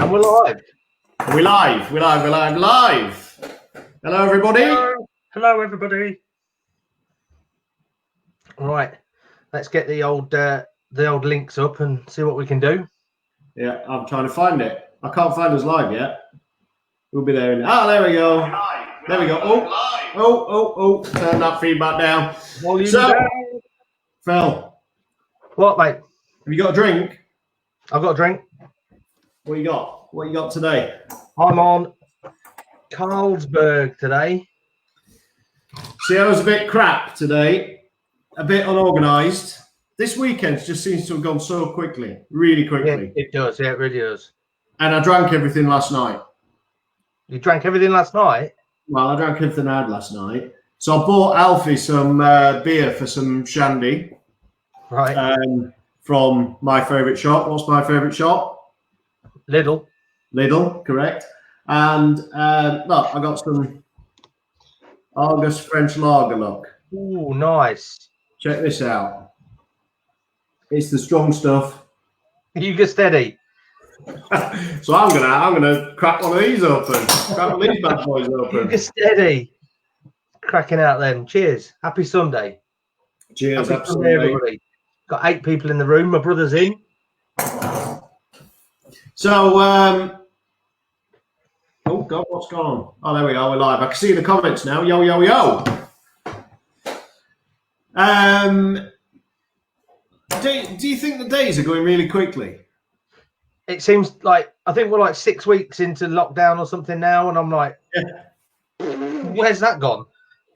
And we're live. We're live. Hello, everybody. Hello, everybody. Right, let's get the old links up and see what we can do. Yeah, I'm trying to find it. I can't find us live yet. We'll be there. There we go. There we go. Oh. Turn that feedback down. Volume down. Phil. What, mate? Have you got a drink? I've got a drink. What you got? What you got today? I'm on Carlsberg today. See, I was a bit crap today. A bit unorganised. This weekend just seems to have gone so quickly. Really quickly. Yeah, it does. Yeah, it really does. And I drank everything last night. You drank everything last night? Well, I drank everything I had last night. So I bought Alfie some beer for some shandy. Right. From my favourite shop. What's my favourite shop? Lidl, correct. And look, I got some August French lager, look. Ooh, nice. Check this out. It's the strong stuff. You get steady. So I'm gonna crack one of these open. Crack one of these bad boys open. You get steady. Cracking out then. Cheers. Happy Sunday. Cheers. Happy Sunday, everybody. Got 8 people in the room. My brother's in. So, oh God, what's going on? Oh, there we are. We're live. I can see the comments now. Yo. Do you think the days are going really quickly? It seems like, I think we're like 6 weeks into lockdown or something now, and I'm like, where's that gone?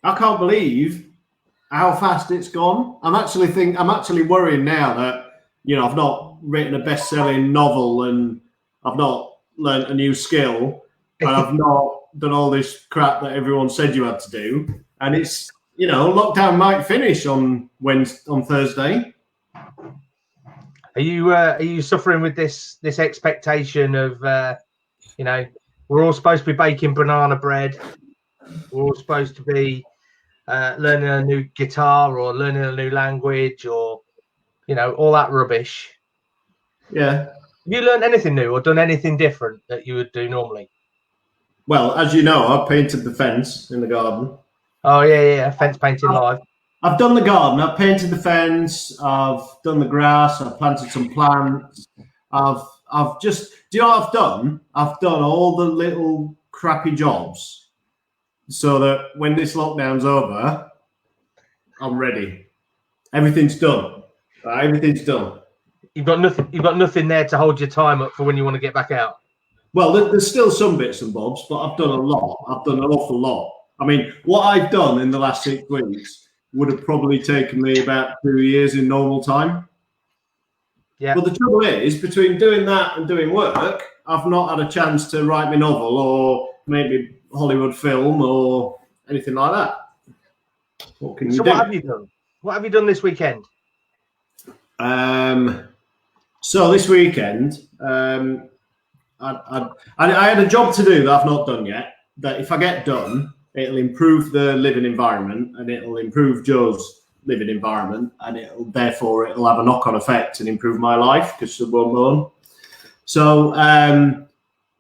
I can't believe how fast it's gone. I'm actually worrying now that, I've not written a best-selling novel and I've not learnt a new skill and I've not done all this crap that everyone said you had to do. And it's, lockdown might finish on Thursday. Are you suffering with this expectation of, we're all supposed to be baking banana bread. We're all supposed to be learning a new guitar or learning a new language or, all that rubbish. Yeah. Have you learned anything new or done anything different that you would do normally? Well, as you know, I've painted the fence in the garden. Oh, yeah. Fence painting live. I've done the garden. I've painted the fence. I've done the grass. I've planted some plants. I've just, do you know what I've done? I've done all the little crappy jobs so that when this lockdown's over, I'm ready. Everything's done. Everything's done. You've got nothing there to hold your time up for when you want to get back out. Well, there's still some bits and bobs, but I've done a lot. I've done an awful lot. I mean, what I've done in the last 6 weeks would have probably taken me about 2 years in normal time. Yeah. But the trouble is, between doing that and doing work, I've not had a chance to write my novel or maybe Hollywood film or anything like that. What can you do? What have you done? What have you done this weekend? So this weekend, I had a job to do that I've not done yet. That if I get done, it'll improve the living environment and it'll improve Joe's living environment, and it'll have a knock-on effect and improve my life because she won't moan. So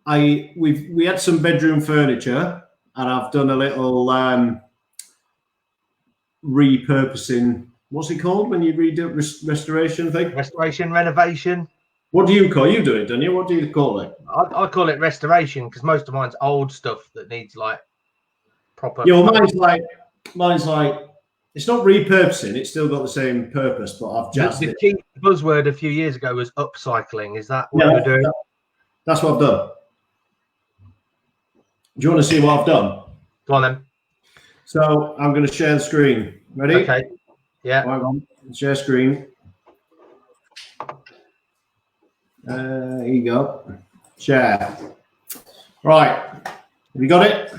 we had some bedroom furniture, and I've done a little repurposing. What's it called when you redo restoration thing? Restoration, renovation. What do you call it? You do it, don't you? What do you call it? I call it restoration because most of mine's old stuff that needs like proper. Yeah, well, mine's like it's not repurposing. It's still got the same purpose, but I've just the key buzzword a few years ago was upcycling. Is that what you're doing? That's what I've done. Do you want to see what I've done? Go on then. So I'm going to share the screen. Ready? Okay. Yeah. Hang on. Share screen. Here you go. Share. Right. Have you got it?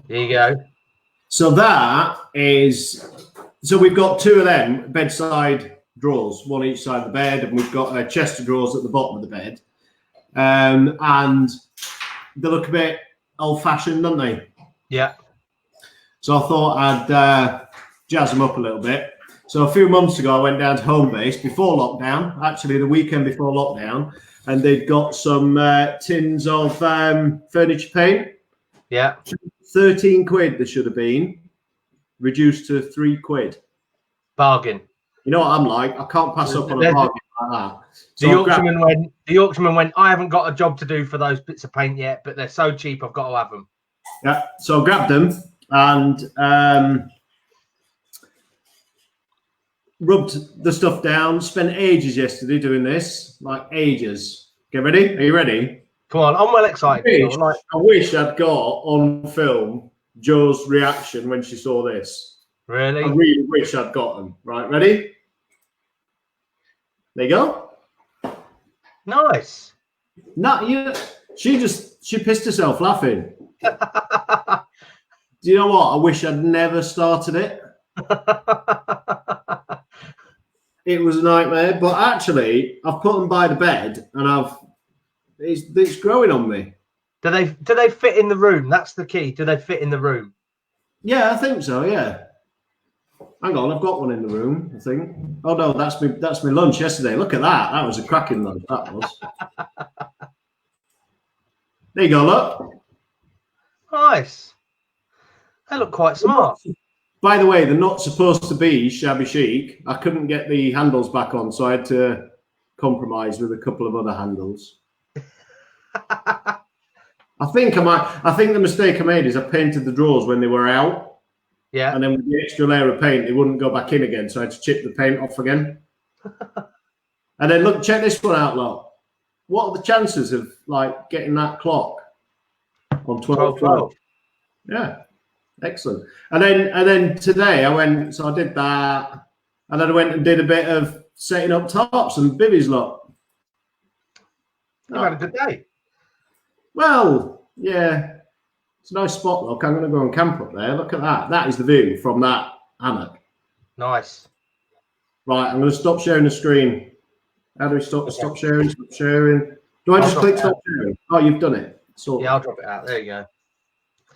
Here you go. So we've got 2 of them bedside drawers, one each side of the bed, and we've got a chest of drawers at the bottom of the bed. And they look a bit old-fashioned, don't they? Yeah. So I thought I'd jazz them up a little bit. So a few months ago, I went down to home base before lockdown, actually the weekend before lockdown, and they'd got some tins of furniture paint. Yeah. 13 quid they should have been, reduced to 3 quid. Bargain. You know what I'm like? I can't pass up on a bargain like that. So the auctionman went, I haven't got a job to do for those bits of paint yet, but they're so cheap, I've got to have them. Yeah, so I grabbed them and rubbed the stuff down. Spent ages yesterday doing this, like ages. Get ready? Are you ready? Come on, I'm well excited. I wish I'd got on film Joe's reaction when she saw this. Really? I really wish I'd gotten. Right, ready? There you go. Nice. She pissed herself laughing. Do you know what? I wish I'd never started it. It was a nightmare, but actually, I've put them by the bed, and it's growing on me. Do they fit in the room? That's the key. Do they fit in the room? Yeah, I think so. Yeah. Hang on, I've got one in the room. I think. Oh no, that's my lunch yesterday. Look at that. That was a cracking lunch. That was. There you go. Look. Nice. They look quite smart. By the way, they're not supposed to be shabby chic. I couldn't get the handles back on, so I had to compromise with a couple of other handles. I think the mistake I made is I painted the drawers when they were out. Yeah. And then with the extra layer of paint, they wouldn't go back in again, so I had to chip the paint off again. And then look, check this one out, look. What are the chances of like getting that clock on 12:12? Yeah. Excellent. And then today I did that, and then I went and did a bit of setting up tops and bivvies. Look, you had a good day. Well, yeah, it's a nice spot. Look, I'm going to go and camp up there. Look at that. That is the view from that hammock. Nice. Right, I'm going to stop sharing the screen. How do we stop sharing? Stop sharing. Do I just click stop sharing? Oh, you've done it. Yeah, I'll drop it out. There you go.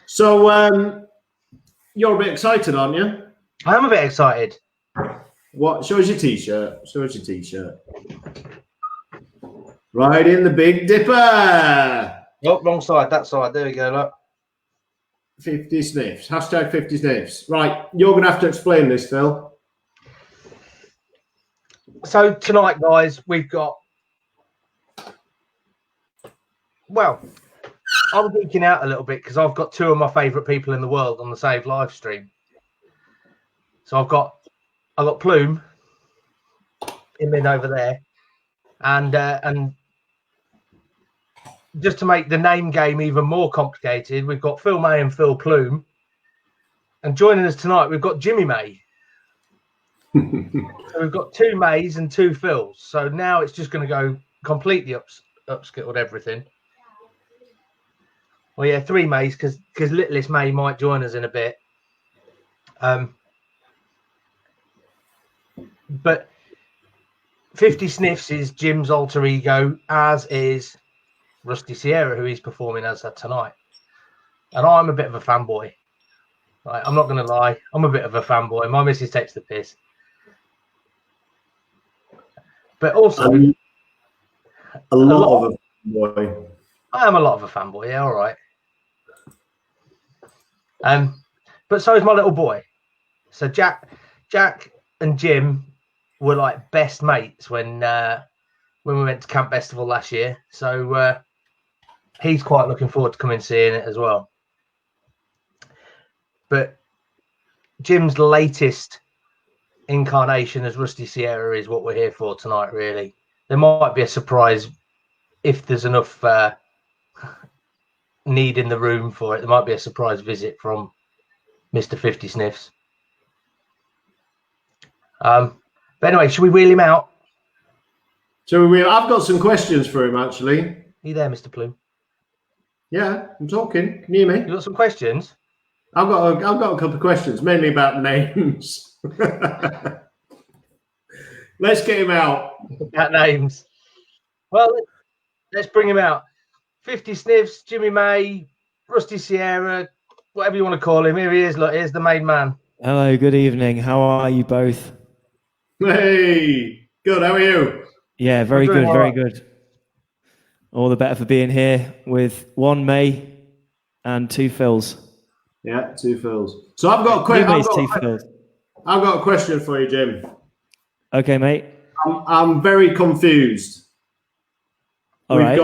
So, you're a bit excited, aren't you? I am a bit excited. What? Show us your t-shirt. Show us your t-shirt. Right in the Big Dipper. Oh, wrong side. That side. There we go. Look. 50 sniffs. Hashtag 50 sniffs. Right. You're going to have to explain this, Phil. So tonight, guys, we've got... Well, I'm geeking out a little bit because I've got two of my favourite people in the world on the Save live stream. So I've got Plume, him in over there, and just to make the name game even more complicated, we've got Phil May and Phil Plume, and joining us tonight we've got Jimmy May. So we've got two Mays and two Phils. So now it's just going to go completely upskittled everything. Well, yeah, three Mays because littlest May might join us in a bit. But 50 Sniffs is Jim's alter ego, as is Rusty Sierra, who he's performing as tonight. And I'm a bit of a fanboy. Right, I'm not going to lie. I'm a bit of a fanboy. My missus takes the piss. But also... a lot of a fanboy. I am a lot of a fanboy, yeah, all right. But so is my little boy. So Jack and Jim were like best mates when we went to Camp Festival last year. So he's quite looking forward to coming and seeing it as well. But Jim's latest incarnation as Rusty Sierra is what we're here for tonight, really. There might be a surprise if there's enough need in the room for it. There might be a surprise visit from Mr. 50 Sniffs. But anyway, should we wheel him out? I've got some questions for him, actually. Are you there, Mr. Plume? Yeah, I'm talking. Can you hear me? You got some questions? I've got a couple of questions, mainly about names. Let's get him out. About names. Well, let's bring him out. 50 Sniffs, Jimmy May, Rusty Sierra, whatever you want to call him. Here he is. Look, here's the main man. Hello, good evening. How are you both? Hey, good. How are you? Yeah, very good, very good. All the better for being here with one May and two Phils. Yeah, two Phils. So I've got a question for you, Jim. Okay, mate. I'm very confused. All right.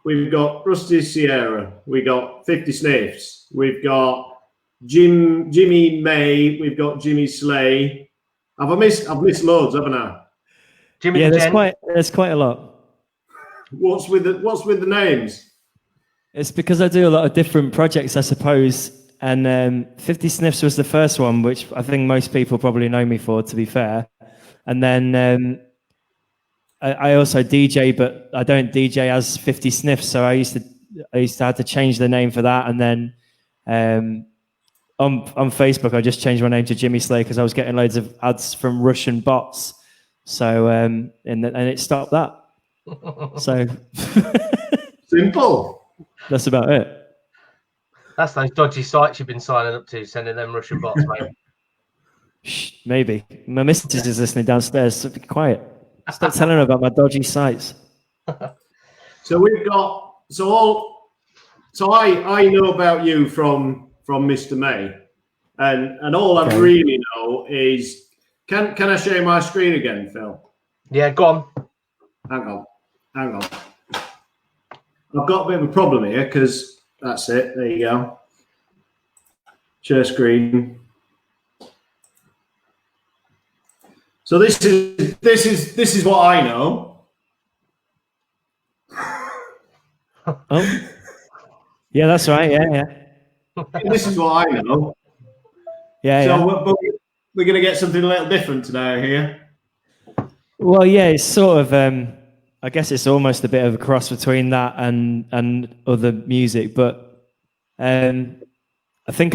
We've got Rusty Sierra. We got 50 Sniffs. We've got Jimmy May. We've got Jimmy Slay. I've missed loads, haven't I? Jimmy, yeah, there's quite a lot. What's with the names? It's because I do a lot of different projects, I suppose. And 50 Sniffs was the first one, which I think most people probably know me for, to be fair. And then I also DJ, but I don't DJ as 50 Sniffs. So I used to have to change the name for that. And then on Facebook, I just changed my name to Jimmy Slay because I was getting loads of ads from Russian bots. So and it stopped that. So simple. That's about it. That's those dodgy sites you've been signing up to, sending them Russian bots, mate. Shh, maybe. My missus is listening downstairs, so be quiet. Stop telling her about my dodgy sites. So I know about you from Mr. May, and all I really know is can I share my screen again, Phil? Yeah, go on. Hang on. I've got a bit of a problem here because that's it. There you go. Share screen. So this is what I know. Oh, yeah, that's right. Yeah. This is what I know. Yeah. So we're going to get something a little different today here. Well, yeah, it's sort of. I guess it's almost a bit of a cross between that and other music, but I think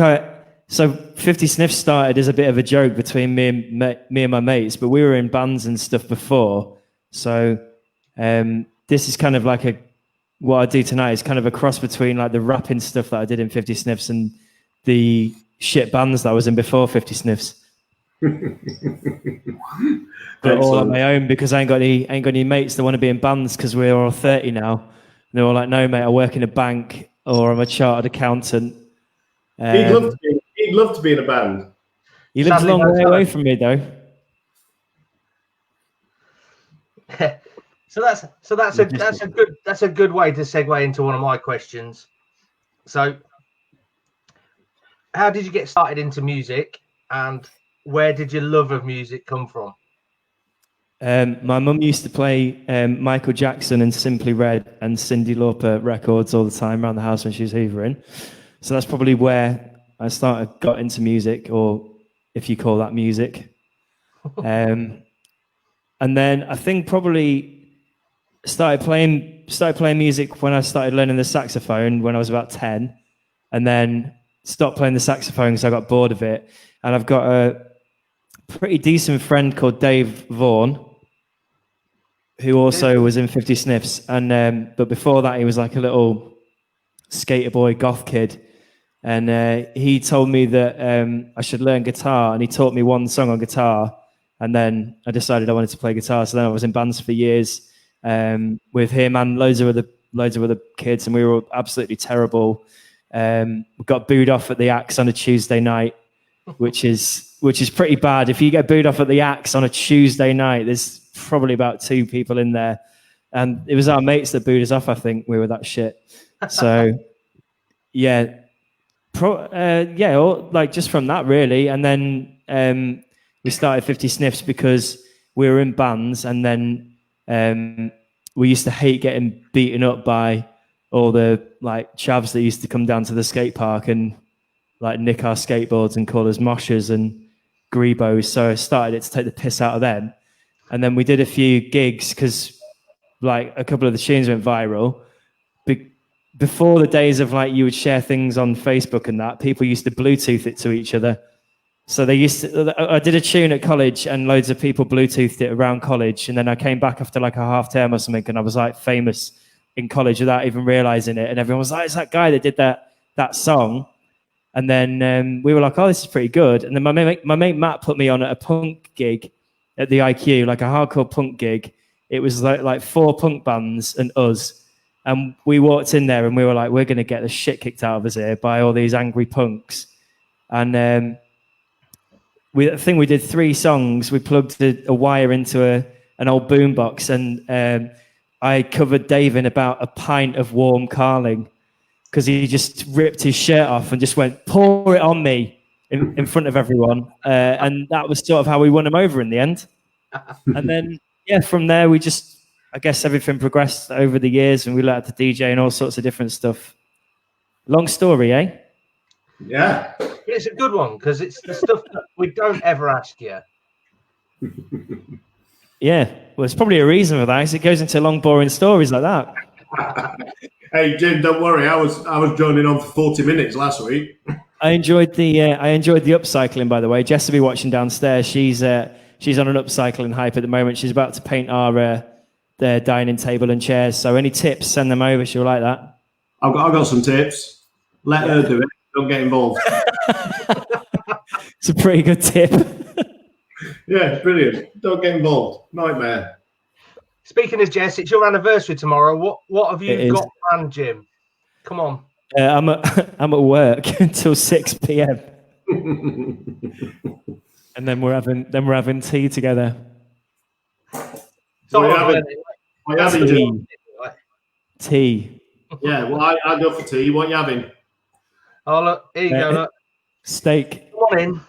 so 50 Sniffs started as a bit of a joke between me and my mates, but we were in bands and stuff before. So this is kind of like what I do tonight is kind of a cross between like the rapping stuff that I did in 50 Sniffs and the shit bands that I was in before 50 Sniffs. But all on my own because I ain't got any mates that want to be in bands because we're all 30 now. And they're all like, no, mate, I work in a bank or I'm a chartered accountant. He'd love to be in a band. He lives a long way away from me, though. So that's a good way to segue into one of my questions. So, how did you get started into music, and where did your love of music come from? My mum used to play Michael Jackson and Simply Red and Cyndi Lauper records all the time around the house when she was hoovering. So that's probably where I got into music, or if you call that music. And then I think probably started playing music when I started learning the saxophone when I was about 10, and then stopped playing the saxophone because I got bored of it. And I've got a pretty decent friend called Dave Vaughan, who also was in 50 Sniffs, and but before that he was like a little skater boy goth kid, and he told me that I should learn guitar, and he taught me one song on guitar, and then I decided I wanted to play guitar. So then I was in bands for years with him and loads of other kids, and we were all absolutely terrible. We got booed off at the Axe on a Tuesday night, which is pretty bad. If you get booed off at the Axe on a Tuesday night, there's probably about 2 people in there, and it was our mates that booed us off. I think we were that shit. So yeah, like just from that really, and then we started 50 Sniffs because we were in bands, and then we used to hate getting beaten up by all the like chavs that used to come down to the skate park and like nick our skateboards and call us moshers and grebos. So I started it to take the piss out of them. And then we did a few gigs because like a couple of the tunes went viral. Before the days of like you would share things on Facebook and that, people used to Bluetooth it to each other. So I did a tune at college and loads of people Bluetoothed it around college. And then I came back after like a half term or something and I was like famous in college without even realizing it. And everyone was like, it's that guy that did that song. And then we were like, oh, this is pretty good. And then my mate Matt put me on at a punk gig at the IQ, like a hardcore punk gig. It was like 4 punk bands and us. And we walked in there and we were like, we're going to get the shit kicked out of us here by all these angry punks. And I think we did 3 songs. We plugged a wire into an old boombox, and I covered Dave in about a pint of warm Carling because he just ripped his shirt off and just went, pour it on me in front of everyone. And that was sort of how we won him over in the end. And then, from there, I guess everything progressed over the years and we learned to DJ and all sorts of different stuff. Long story, eh? Yeah. It's a good one because it's the stuff that we don't ever ask you. Yeah. Well, there's probably a reason for that because it goes into long, boring stories like that. Hey, Jim, don't worry. I was joining on for 40 minutes last week. I enjoyed the upcycling, by the way. Jess will be watching downstairs. She's on an upcycling hype at the moment. She's about to paint our the dining table and chairs. So any tips, send them over. She'll like that. I've got some tips. Let her do it. Don't get involved. It's a pretty good tip. Yeah, brilliant. Don't get involved. Nightmare. Speaking of Jess, it's your anniversary tomorrow. What have you got planned, Jim? Come on. I'm at work until 6 p.m. and then we're having tea together. What are you having? Tea. Yeah, well, I go for tea. What are you having? Oh, look, here you go, look. Steak. Come on in.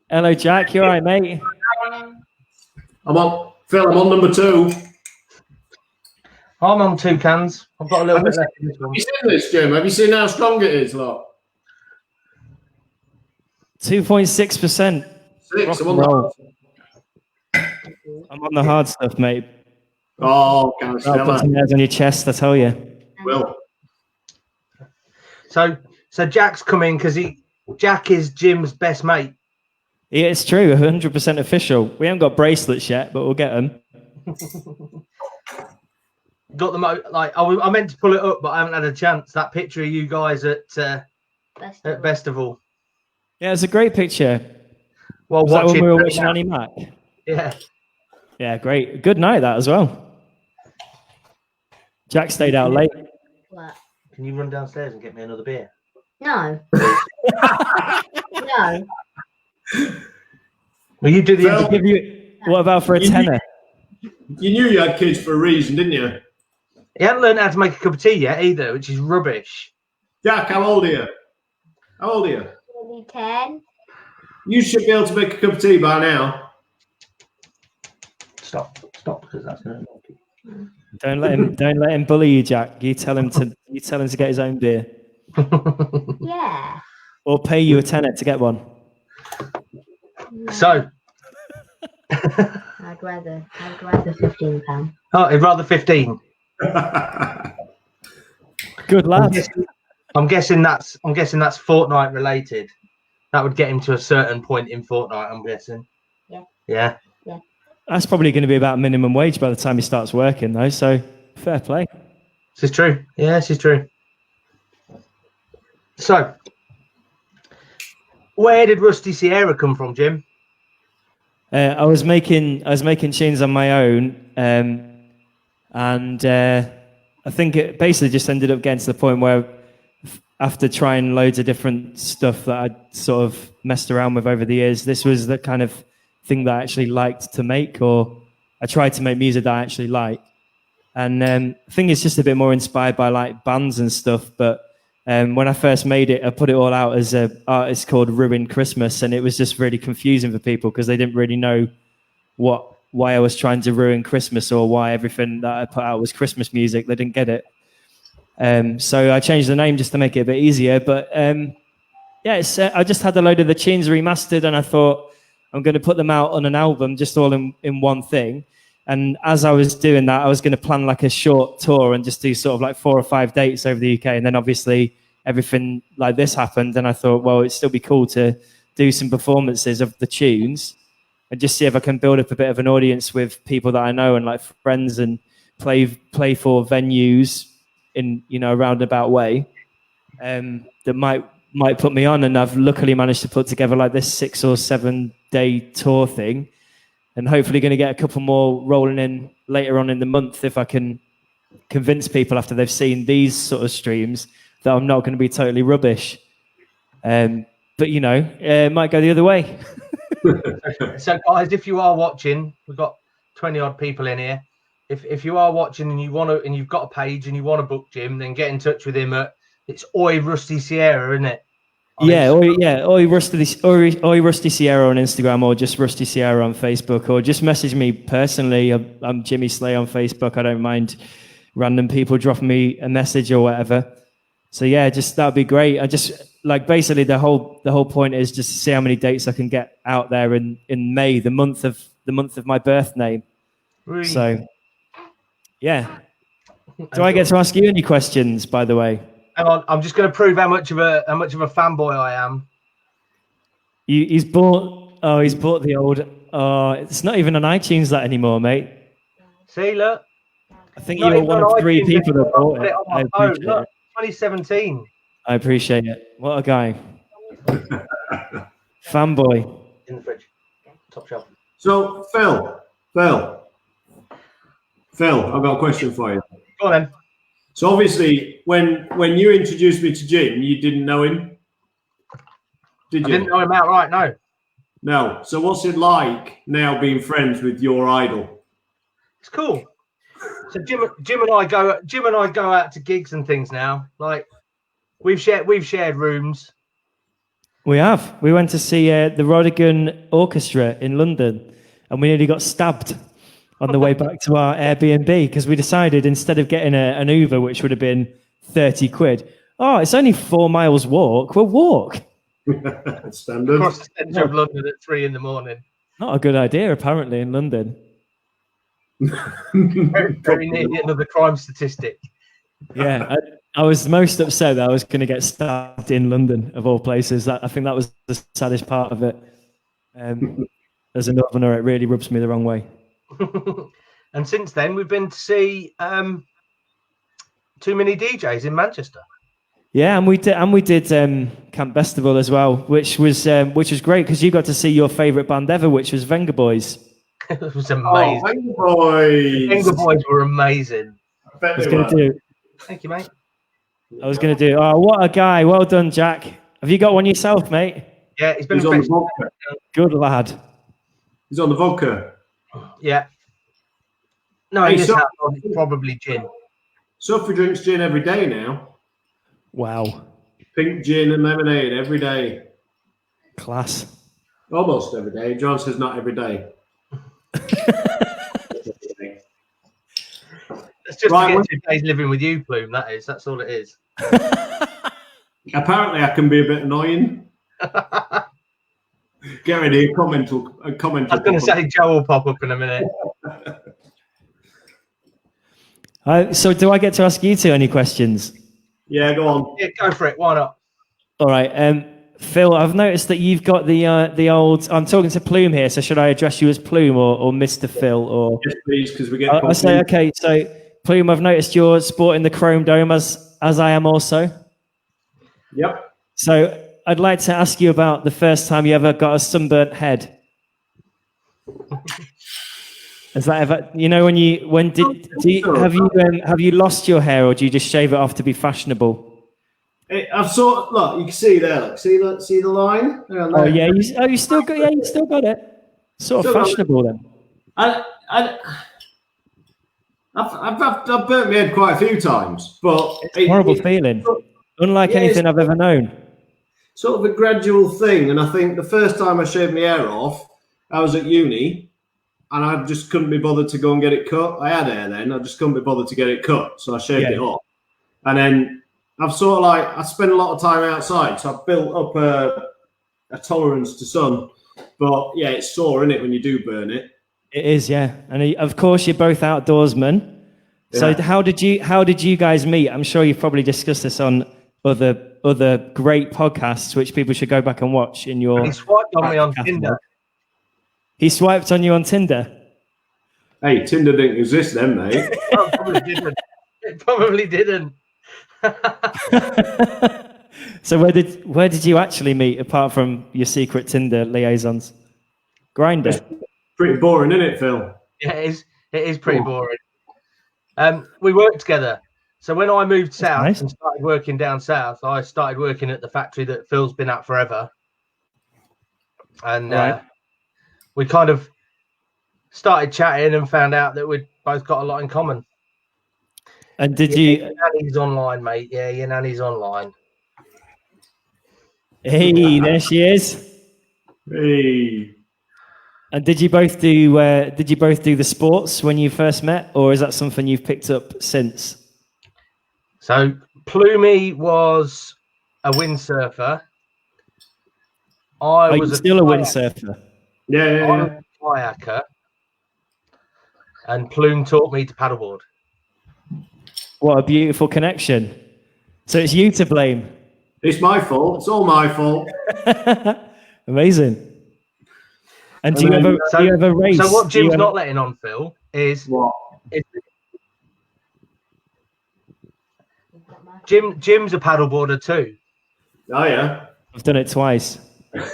Hello, Jack. You all right, mate? Phil, I'm on number 2. I'm on 2 cans. I've got a little bit left in this one. Have you seen this, Jim? Have you seen how strong it is, look? 2.6%. 6. I'm on the hard stuff, mate. Oh, can I I'll put some hairs on your chest, I tell you. Will. So Jack's coming because Jack is Jim's best mate. Yeah, it's true. 100% official. We haven't got bracelets yet, but we'll get them. Got them like I meant to pull it up, but I haven't had a chance. That picture of you guys at Festival. Yeah, it's a great picture. Well, was that when we were watching Annie Mac? Yeah. Yeah, great. Good night that as well. Jack stayed out late. What? Can you run downstairs and get me another beer? No. No. Well, you do the What about for a tenner? You knew you had kids for a reason, didn't you? He hadn't learned how to make a cup of tea yet either, which is rubbish. Jack, how old are you? 10. You should be able to make a cup of tea by now. Stop, because that's going to. Don't let him bully you, Jack. You tell him to get his own beer. Yeah. Or pay you a tenner to get one. No. So. I'd rather £15. Oh, I'd rather 15. Good lad. I'm guessing that's Fortnite related. That would get him to a certain point in Fortnite, I'm guessing. Yeah. That's probably going to be about minimum wage by the time he starts working, though. So fair play. This is true. Yeah, this is true. So, where did Rusty Sierra come from, Jim? I was making tunes on my own, and I think it basically just ended up getting to the point where, after trying loads of different stuff that I'd sort of messed around with over the years, this was the kind of thing that I actually liked to make, or I tried to make music that I actually like. And I think it's just a bit more inspired by like bands and stuff. But when I first made it, I put it all out as an artist called Ruin Christmas, and it was just really confusing for people because they didn't really know why I was trying to ruin Christmas or why everything that I put out was Christmas music. They didn't get it. So I changed the name just to make it a bit easier. But I just had a load of the tunes remastered, and I thought I'm going to put them out on an album, just all in one thing. And as I was doing that, I was going to plan like a short tour and just do sort of like 4 or 5 dates over the UK. And then obviously everything like this happened. And I thought, well, it'd still be cool to do some performances of the tunes and just see if I can build up a bit of an audience with people that I know and like friends, and play for venues in, a roundabout way that might put me on. And I've luckily managed to put together like this 6 or 7 day tour thing, and hopefully going to get a couple more rolling in later on in the month if I can convince people after they've seen these sort of streams that I'm not going to be totally rubbish. But it might go the other way. So guys, if you are watching, we've got 20 odd people in here. If you are watching and you've got a page and you want to book Jim, then get in touch with him it's Oi Rusty Sierra, isn't it? Oi Rusty Sierra on Instagram, or just Rusty Sierra on Facebook, or just message me personally. I'm Jimmy Slay on Facebook. I don't mind random people dropping me a message or whatever. So yeah, just that'd be great. I just basically the whole point is just to see how many dates I can get out there in May, the month of my birth name. Really? So yeah. Do I get to ask you any questions, by the way? Hang on, I'm just going to prove how much of a fanboy I am. He's bought the old. It's not even on iTunes that anymore, mate. See, look. I think you were one of 3 people that bought it. I appreciate it. 2017. I appreciate it. What a guy. Fanboy. In the fridge. Top shelf. So, Phil, I've got a question for you. Go on then. So obviously, when you introduced me to Jim, you didn't know him, did you? I didn't know him outright, no. No. So what's it like now being friends with your idol? It's cool. So Jim and I go out to gigs and things now. Like we've shared rooms. We have. We went to see the Rodigan Orchestra in London, and we nearly got stabbed on the way back to our Airbnb because we decided instead of getting an Uber, which would have been 30 quid, it's only 4 miles walk. We'll walk. Standard. Across the centre of London at 3 a.m. Not a good idea, apparently, in London. Very nearly another crime statistic. Yeah, I was most upset that I was going to get stabbed in London, of all places. I think that was the saddest part of it. As a northerner, it really rubs me the wrong way. And since then, we've been to see Too Many DJs in Manchester. Yeah, and we did Camp Festival as well, which was great because you got to see your favourite band ever, which was Venga Boys. It was amazing. Venga Boys. Venga Boys were amazing. Thank you, mate. I was going to do. Oh, what a guy! Well done, Jack. Have you got one yourself, mate? Yeah, he's on the vodka. Good lad. He's on the vodka. Yeah. No, Hey, it's probably gin. Sophie drinks gin every day now. Wow. Pink gin and lemonade every day. Class. Almost every day. John says not every day. It's just to get 2 days living with you, Plume. That's all it is. Apparently, I can be a bit annoying. Get ready, a comment. I was going to say Joe will pop up in a minute. So, do I get to ask you 2 any questions? Yeah, go on. Yeah, go for it. Why not? All right, Phil. I've noticed that you've got the old. I'm talking to Plume here, so should I address you as Plume or Mr. Phil? Or yes, please, because we get. I say okay. So, Plume, I've noticed you're sporting the Chrome Dome as I am also. Yep. So, I'd like to ask you about the first time you ever got a sunburnt head. Is that ever? Have you lost your hair, or do you just shave it off to be fashionable? I've look. You can see there. Look, see the line. Oh yeah, you still got it. Sort of fashionable then. I've burnt my head quite a few times, but it's a horrible feeling. Unlike anything I've ever known. Sort of a gradual thing, and I think the first time I shaved my hair off, I was at uni, and I just couldn't be bothered to go and get it cut. I had hair then, I just couldn't be bothered to get it cut, so I shaved it off. And then I've sort of I spend a lot of time outside, so I've built up a tolerance to sun. But yeah, it's sore, isn't it, when you do burn it? It is, yeah. And of course, you're both outdoorsmen. Yeah. So how did you guys meet? I'm sure you've probably discussed this on other great podcasts, which people should go back and watch in your. He swiped on me on Tinder. He swiped on you on Tinder. Hey, Tinder didn't exist then, mate. It probably didn't. So where did you actually meet, apart from your secret Tinder liaisons? Grindr. It's pretty boring, isn't it, Phil? Yeah, it is pretty boring. We worked together. So when I moved south nice. and started working down south, I started working at the factory that Phil's been at forever. And Right. we kind of started chatting and found out that we'd both got a lot in common. And did Your nanny's online, mate. Yeah, your nanny's online. Hey, there she is. Hey. And did you both do the sports when you first met, or is that something you've picked up since? So Plumey was a windsurfer. I was still a windsurfer. Yeah. I was a kayaker, and Plume taught me to paddleboard. What a beautiful connection. So it's you to blame. It's my fault. It's all my fault. Amazing. And do you ever race? So what Jim's not letting on, Phil, is What? Jim's a paddleboarder too. Oh yeah. I've done it twice. Have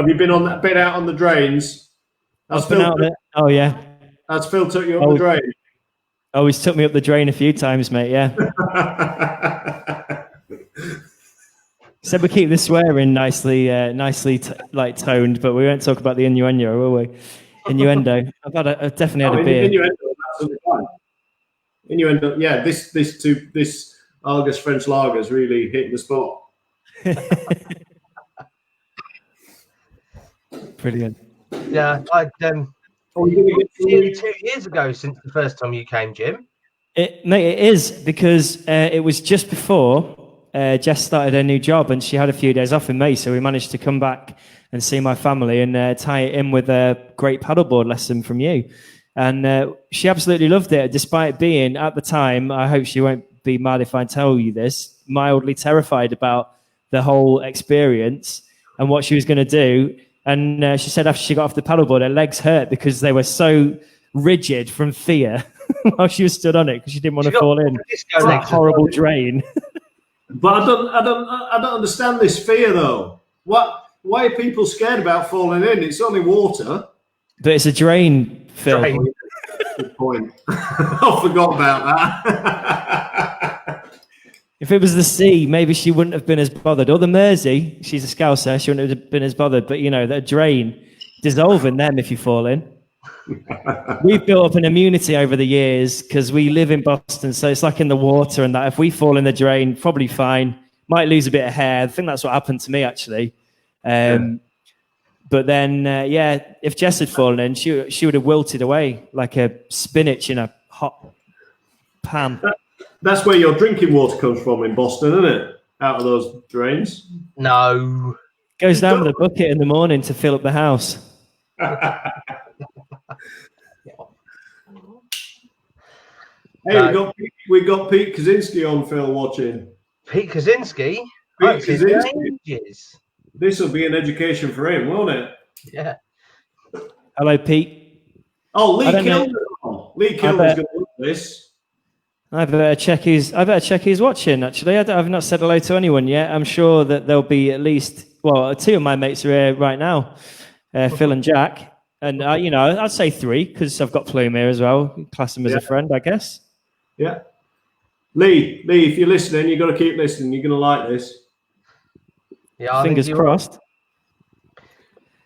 you been out on the drains? I've been out there. Oh yeah. Has Phil took you up the drain? Oh, he's took me up the drain a few times, mate. Yeah. Said we keep the swearing nicely toned, but we won't talk about the innuendo, will we? Innuendo. I've definitely had a beer. Innuendo. Yeah, this Argus French lager's really hitting the spot. Brilliant. Yeah, I'd 2 years ago since the first time you came, Jim. Mate, it is because it was just before Jess started her new job, and she had a few days off in May, so we managed to come back and see my family and tie it in with a great paddleboard lesson from you. And she absolutely loved it, despite being, at the time, I hope she won't be mad if I tell you this, mildly terrified about the whole experience and what she was going to do. And she said after she got off the paddleboard, her legs hurt because they were so rigid from fear while she was stood on it because she didn't want to fall in that horrible drain. But I don't understand this fear though. Why are people scared about falling in? It's only water. But it's a drain, Phil. Good point. I forgot about that. If it was the sea, maybe she wouldn't have been as bothered. Or the Mersey, she's a Scouser, she wouldn't have been as bothered. But, the drain, dissolving them if you fall in. We've built up an immunity over the years because we live in Boston, so it's like in the water and that. If we fall in the drain, probably fine. Might lose a bit of hair. I think that's what happened to me, actually. But then, if Jess had fallen in, she would have wilted away like a spinach in a hot pan. That's where your drinking water comes from in Boston, isn't it? Out of those drains. No. Goes down with a bucket in the morning to fill up the house. Hey, we got Pete Kaczynski on, Phil, watching. Pete Kaczynski? Pete Kaczynski. This will be an education for him, won't it? Yeah. Hello, Pete. Oh, Lee Kilmer's on. Lee Kilmer's going to look this. I better check who's watching, actually. I've not said hello to anyone yet. I'm sure that there'll be at least, two of my mates are here right now, Phil and Jack. And, I'd say 3 because I've got Plume here as well. Class him as a friend, I guess. Yeah. Lee, if you're listening, you've got to keep listening. You're going to like this. Yeah, fingers crossed.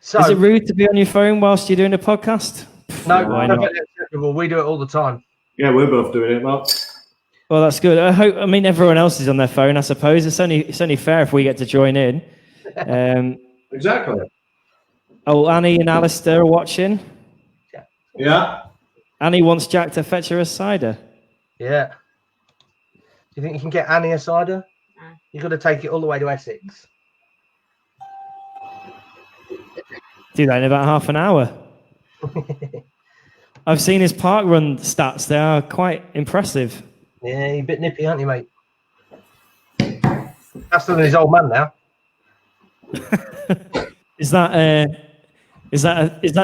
So, is it rude to be on your phone whilst you're doing a podcast? No, we do it all the time. Yeah, we're both doing it, Mark. Well, that's good. Everyone else is on their phone, I suppose. It's only fair if we get to join in. Exactly. Oh, Annie and Alistair are watching. Yeah. Annie wants Jack to fetch her a cider. Yeah. Do you think you can get Annie a cider? You've got to take it all the way to Essex. Do that in about half an hour. I've seen his park run stats. They are quite impressive. Yeah, you're a bit nippy, aren't you, mate? Faster than his old man now. Is that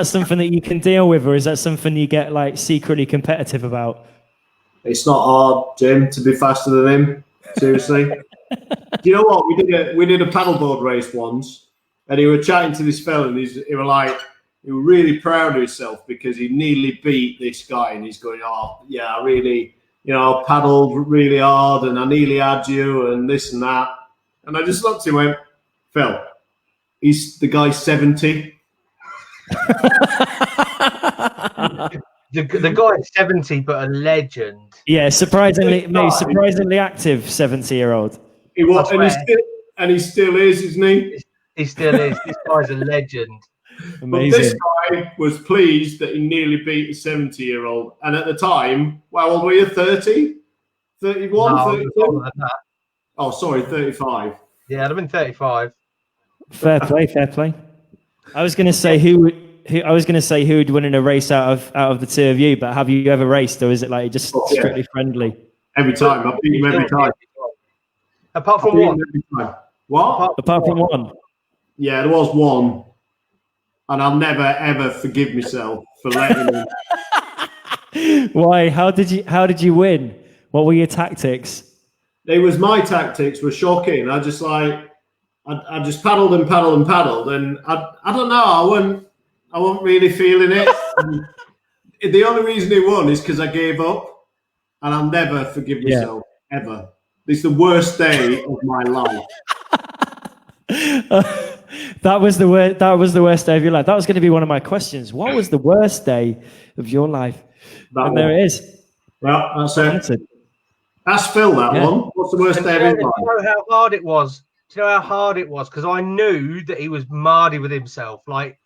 something that you can deal with, or is that something you get secretly competitive about? It's not hard, Jim, to be faster than him. Seriously. Do you know what? We did a paddleboard race once, and he was chatting to this fella, and he he was really proud of himself because he nearly beat this guy, and he's going, "Oh, yeah, I really, I paddled really hard, and I nearly had you, and this and that." And I just looked at him and went, "Phil, the guy's 70." The guy is 70, but a legend. Yeah, surprisingly active 70-year-old. He was, and he still is, isn't he? He still is. This guy's a legend. Amazing. But this guy was pleased that he nearly beat a 70-year-old. And at the time, how old were you? 30? 31? No, 32? like that. Oh, sorry, 35. Yeah, I'd have been 35. Fair play. I was going to say who would win in a race out of the two of you, but have you ever raced, or is it like just strictly friendly? Every time. I beat him every time. Apart from one. What? Apart from one. Yeah, there was one. And I'll never ever forgive myself for letting him. Why? How did you win? What were your tactics? It was my tactics were shocking. I just paddled and paddled and paddled, and I don't know. I wasn't really feeling it. The only reason he won is because I gave up, and I'll never forgive myself ever. It's the worst day of my life. That was the worst day of your life. That was going to be one of my questions. What was the worst day of your life? There it is. Well, that's it. Ask Phil that one. What's the worst day of his life? Do you know how hard it was? Do you know how hard it was? Because I knew that he was mardy with himself. Like,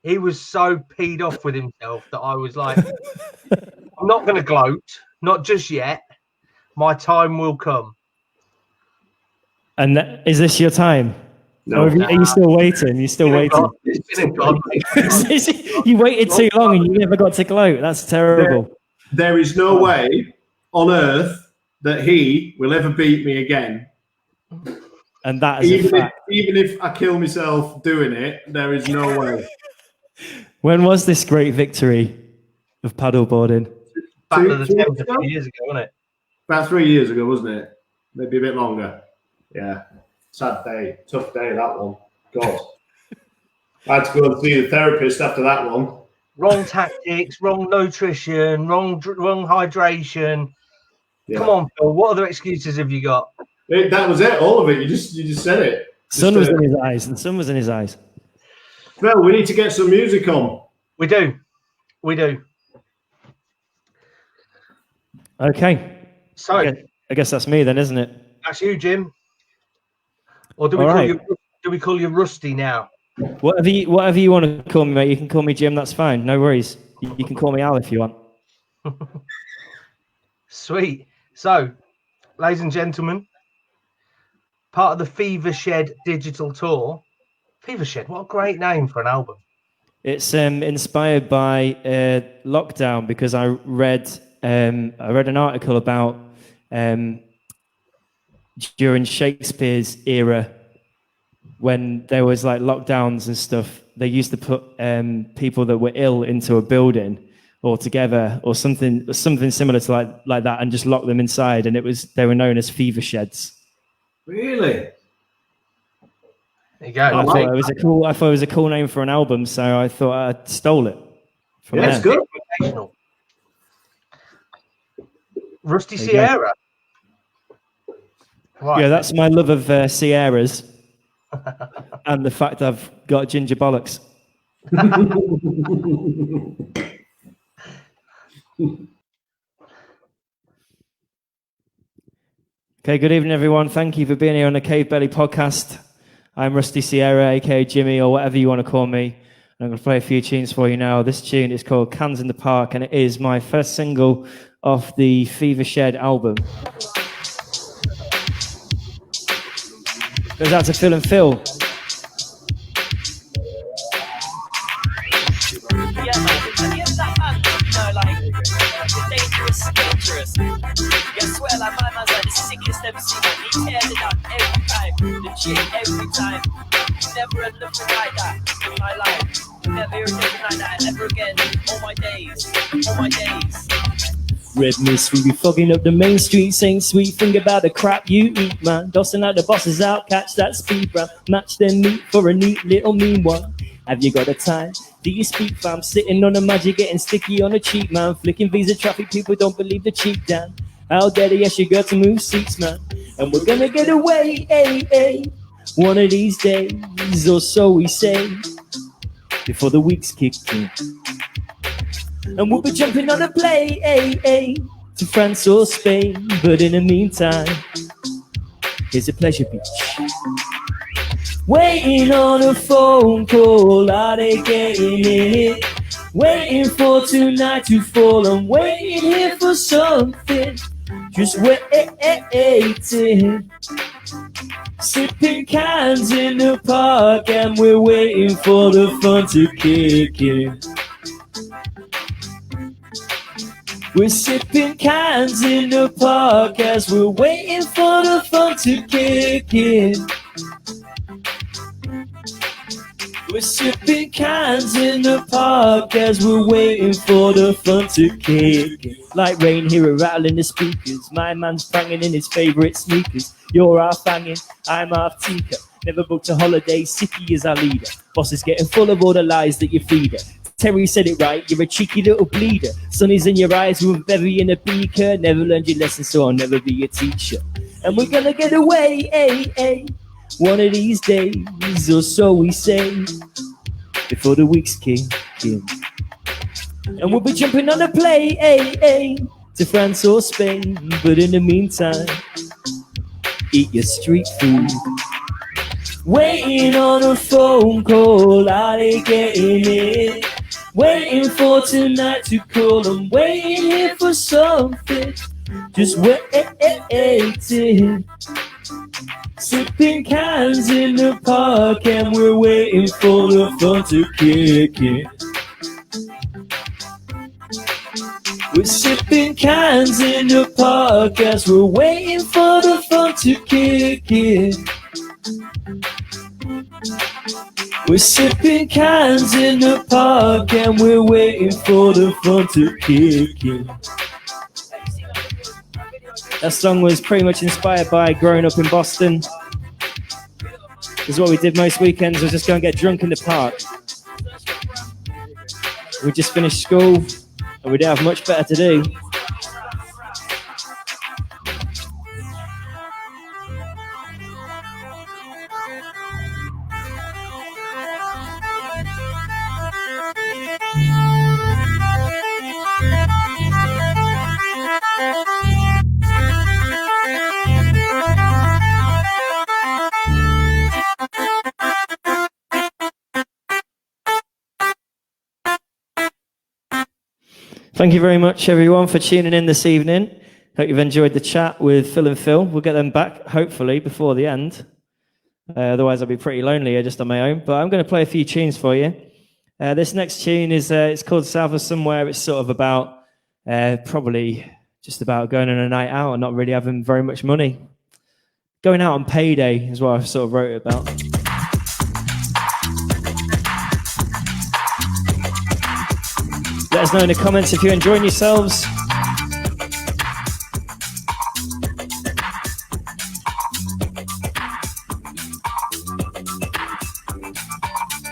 he was so peed off with himself that I was like, I'm not going to gloat. Not just yet. My time will come. And is this your time? No. Are you still waiting? You're still waiting? You waited too long and you never got to gloat. That's terrible. There is no way on earth that he will ever beat me again. And that is a fact. Even if I kill myself doing it, there is no way. When was this great victory of paddleboarding? Battle of the Thames a few years ago, wasn't it? About 3 years ago, wasn't it? Maybe a bit longer. Yeah. Sad day. Tough day, that one. God. I had to go and see the therapist after that one. Wrong tactics, wrong nutrition, wrong hydration. Yeah. Come on, Phil. What other excuses have you got? That was it. All of it. You just said it. Sun was in his eyes. The sun was in his eyes. Phil, we need to get some music on. We do. Okay. So I guess that's me then, isn't it? That's you, Jim. Or do we call you Rusty now? Whatever you want to call me, mate. You can call me Jim. That's fine. No worries. You can call me Al if you want. Sweet. So, ladies and gentlemen, part of the Fever Shed digital tour. Fever Shed, what a great name for an album. It's inspired by lockdown because I read an article about during Shakespeare's era, when there was like lockdowns and stuff, they used to put people that were ill into a building or together or something similar to like that, and just lock them inside, and they were known as fever sheds. Really? There you go. I thought it was a cool name for an album, so I thought I stole it from there. That's good. Rusty Sierra. Right. Yeah, that's my love of Sierras and the fact I've got ginger bollocks. Okay, good evening, everyone. Thank you for being here on the Cavebelly podcast. I'm Rusty Sierra, aka Jimmy, or whatever you want to call me. I'm going to play a few tunes for you now. This tune is called Cans in the Park, and it is my first single off the Fever Shed album. Goes out to Phil and Phil. Yeah, man. You know, like, dangerous. You swear like my man's like the sickest ever seen. He tears it up every time. The shit every time. Never had nothing like that in my life. Never heard anything like that ever again. All my days. Red mist, we be fogging up the main street, saying sweet thing about the crap you eat, man. Dossing like the bosses out, catch that speed run. Match them meat for a neat little mean one. Have you got the time? Do you speak, fam? Sitting on a magic, getting sticky on a cheap, man. Flicking visa traffic, people don't believe the cheap, Dan. How dare they ask your girl to move seats, man? And we're gonna get away, one of these days, or so we say, before the week's kicked in. And we'll be jumping on a plane, to France or Spain. But in the meantime, here's a pleasure beach. Waiting on a phone call, are they getting it? Waiting for tonight to fall, I'm waiting here for something. Just waiting. Sipping cans in the park, and we're waiting for the fun to kick in. We're sipping cans in the park as we're waiting for the fun to kick in. We're sipping cans in the park as we're waiting for the fun to kick in. Like rain, hear a rattle in the speakers. My man's banging in his favourite sneakers. You're half banging, I'm half teaker. Never booked a holiday, city is our leader. Boss is getting full of all the lies that you feed her. Terry said it right, you're a cheeky little bleeder. Sunny's in your eyes with a bevy in a beaker. Never learned your lesson, so I'll never be a teacher. And we're gonna get away, one of these days, or so we say, before the week's kick in. And we'll be jumping on a plane, to France or Spain. But in the meantime, eat your street food. Waiting on a phone call, are they getting it? Waiting for tonight to call, I'm waiting here for something. Just waiting. Sipping cans in the park, and we're waiting for the fun to kick in. We're sipping cans in the park as we're waiting for the fun to kick in. We're sipping cans in the park, and we're waiting for the fun to kick in. That song was pretty much inspired by growing up in Boston. This is what we did most weekends, was just go and get drunk in the park. We just finished school, and we didn't have much better to do. Thank you very much, everyone, for tuning in this evening. Hope you've enjoyed the chat with Phil and Phil. We'll get them back, hopefully, before the end. Otherwise, I'll be pretty lonely here just on my own. But I'm going to play a few tunes for you. This next tune is it's called South of Somewhere. It's sort of about probably just about going on a night out and not really having very much money. Going out on payday is what I sort of wrote it about. Let us know in the comments if you're enjoying yourselves.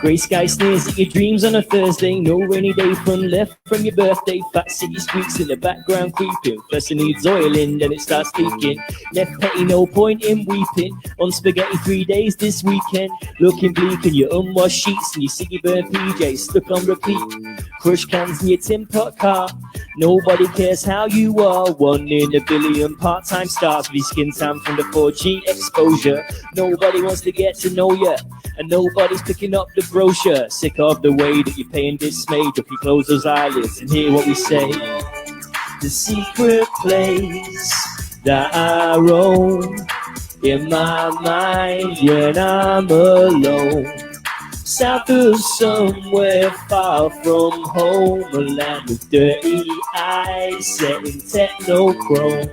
Grey sky sneers at your dreams on a Thursday. No rainy day from left from your birthday. Fat city streets in the background creeping. First it needs oiling, then it starts leaking. Left petty, no point in weeping. On spaghetti 3 days this weekend. Looking bleak in your unwashed sheets and your ciggy burn PJs stuck on repeat. Crush cans in your tin pot car. Nobody cares how you are. 1 in a billion part-time stars with your skin tan from the 4G exposure. Nobody wants to get to know you, and nobody's picking up the brochure. Sick of the way that you're paying dismayed. If you close those eyelids and hear what we say. The secret place that I roam in my mind when I'm alone. South of somewhere far from home, a land of dirty eyes set in technochrome.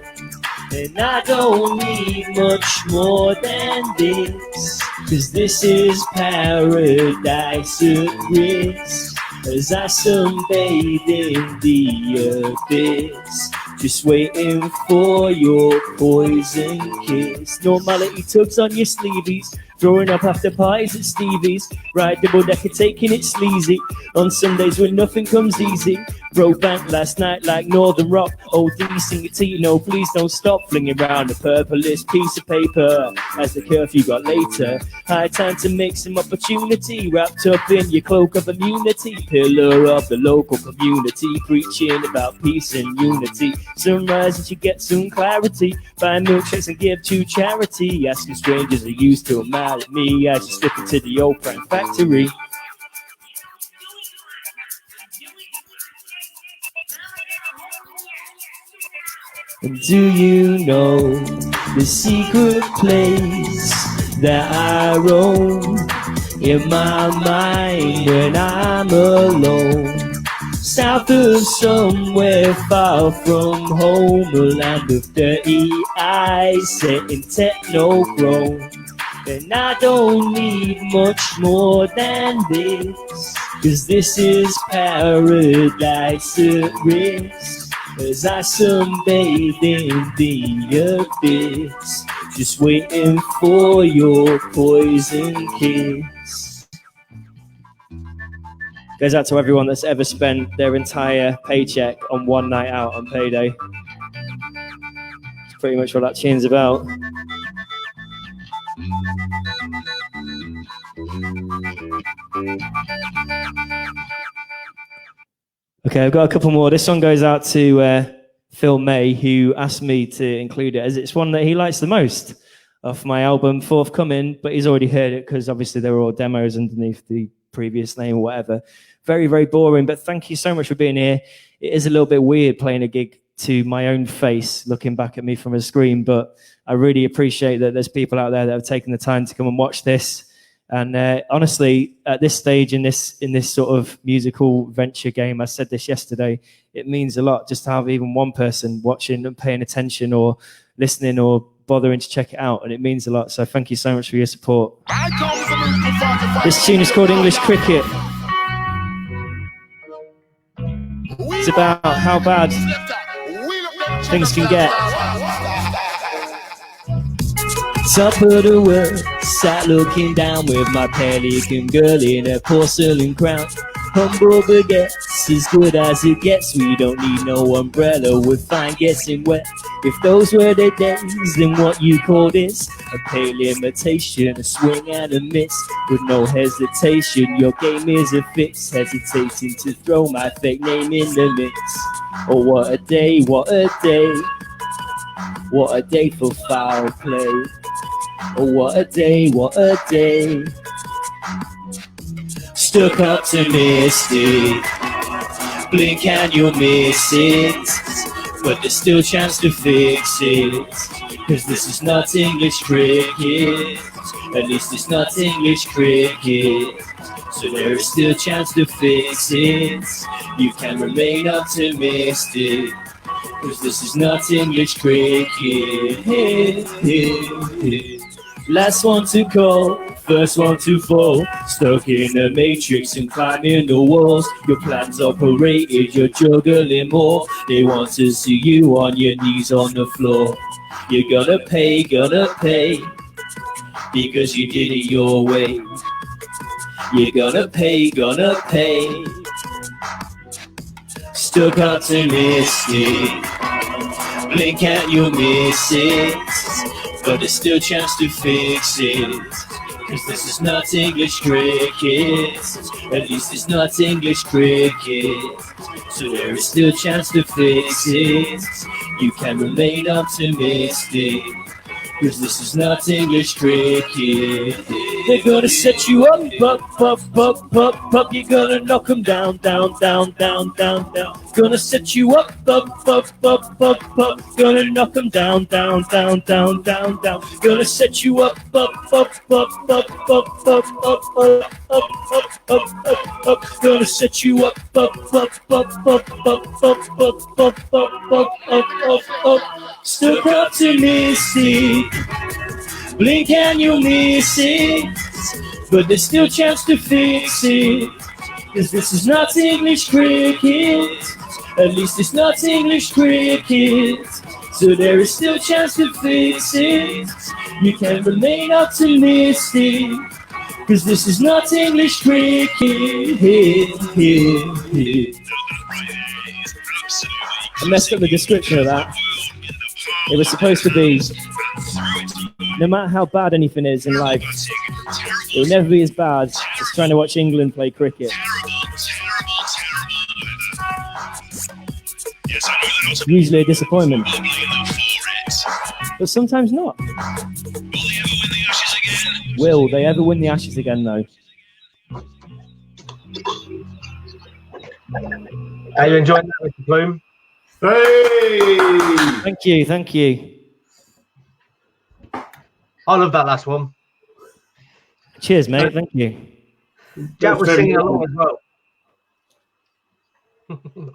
And I don't need much more than this, 'cause this is paradise at risk. As I sunbathe in the abyss, just waiting for your poison kiss. Normality tugs on your sleeves, Throwing up after parties at Stevie's. Ride double-decker, taking it sleazy. On Sundays when nothing comes easy. Broke bank last night like Northern Rock. OD, sing it to you, no, please don't stop. Flinging round a purplish piece of paper as the curfew got later. High time to make some opportunity. Wrapped up in your cloak of immunity. Pillar of the local community. Preaching about peace and unity. Sunrise and you get some clarity. Buy milkshakes and give to charity. Asking strangers are used to mad at me as you slip into the old prank factory. And do you know the secret place that I roam in my mind when I'm alone? South of somewhere far from home, a land of dirty eyes set in techno-chrome. And I don't need much more than this, 'cause this is paradise at risk. As I sunbathe in the abyss, just waiting for your poison kiss. Goes out to everyone that's ever spent their entire paycheck on one night out on payday. It's pretty much what that tune's about. Okay, I've got a couple more. This one goes out to Phil May, who asked me to include it as it's one that he likes the most off my album forthcoming, but he's already heard it because obviously they were all demos underneath the previous name or whatever. Very, very boring, but thank you so much for being here. It is a little bit weird playing a gig to my own face, looking back at me from a screen, but I really appreciate that there's people out there that have taken the time to come and watch this. And honestly, at this stage in this sort of musical venture game, I said this yesterday, it means a lot just to have even one person watching and paying attention or listening or bothering to check it out, and it means a lot. So thank you so much for your support. This tune is called English Cricket. It's about how bad things can get. Top of the world, sat looking down with my pelican girl in a porcelain crown. Humble baguettes, as good as it gets. We don't need no umbrella, we're fine getting wet. If those were the days, then what you call this? A pale imitation, a swing and a miss. With no hesitation, your game is a fix. Hesitating to throw my fake name in the mix. Oh, what a day, what a day. What a day for foul play. Oh, what a day, what a day. Stuck optimistic, blink and you'll miss it. But there's still chance to fix it, 'cause this is not English cricket. At least it's not English cricket. So there is still chance to fix it. You can remain optimistic, 'cause this is not English cricket. Last one to call, first one to fall. Stuck in the matrix and climbing the walls. Your plans operated, you're juggling more. They want to see you on your knees on the floor. You're gonna pay, because you did it your way. You're gonna pay. Stuck optimistic, blink and you'll miss it. But there's still chance to fix it, 'cause this is not English cricket. At least it's not English cricket. So there is still chance to fix it. You can remain optimistic, 'cause this is not English cricket. They're gonna set you up. You're gonna knock them down. Gonna set you up. Gonna knock them down. Gonna set you up. Gonna set you up. Stuck optimistic, blink and you'll miss it. But there's still chance to fix it, 'cause this is not English cricket. At least it's not English cricket. So there is still chance to fix it. You can remain optimistic, cause this is not English cricket. I messed up the description of that. It was supposed to be, no matter how bad anything is in life, it will never be as bad as trying to watch England play cricket. Usually a disappointment, but sometimes not. Will they ever win the Ashes again, though? Are you enjoying that, Mr. Bloom? Hey! Thank you. I love that last one. Cheers, mate. Thank you. Jack was singing along as well.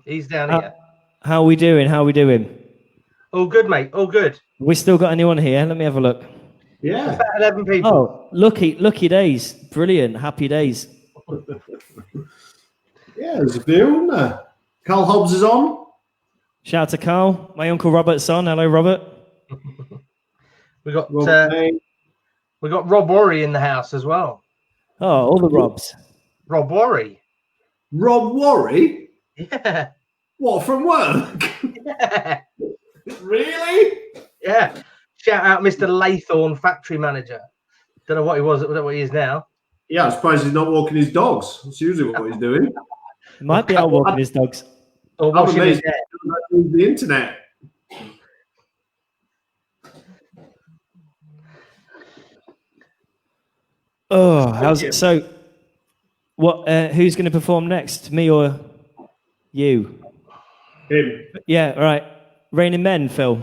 He's down here. How are we doing? All good, mate. All good. We still got anyone here? Let me have a look. Yeah. About 11 people. Oh, lucky days. Brilliant. Happy days. Yeah, there's a few, isn't there? Carl Hobbs is on. Shout out to Carl. My Uncle Robert's on. Hello, Robert. We got Rob Worry in the house as well. Oh, all the Robs. Rob Worry. Rob Worry? Yeah. What, from work? Yeah. Really? Yeah. Shout out Mr. Laythorne, factory manager. Don't know what he was, don't know what he is now. Yeah, I'm surprised he's not walking his dogs. That's usually what he's doing. He might be out walking his dogs. Or washing his hair. The internet. Oh, how's it? So, what? Who's going to perform next? Me or you? Him. Yeah, right. Raining Men, Phil.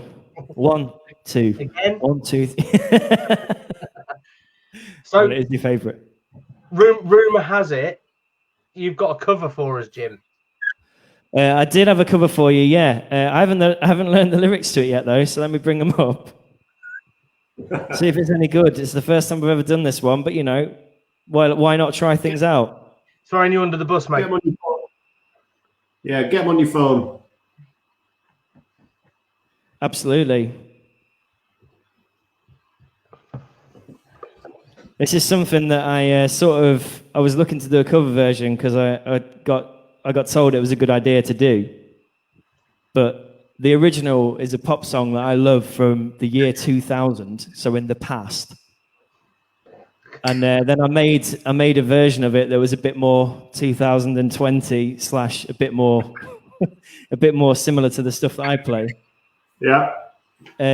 1, 2. Again? 1, 2, 3. So, what is your favourite? Rumor has it you've got a cover for us, Jim. I did have a cover for you. Yeah, I haven't learned the lyrics to it yet though. So let me bring them up. See if it's any good. It's the first time we've ever done this one, but you know, why not try things out? Throwing you under the bus, mate. Get 'em on your phone. Yeah, get them on your phone. Absolutely. This is something that I was looking to do a cover version because I got told it was a good idea to do. But the original is a pop song that I love from the year 2000, so in the past. And then I made a version of it that was a bit more 2020 / a bit more a bit more similar to the stuff that I play. Yeah.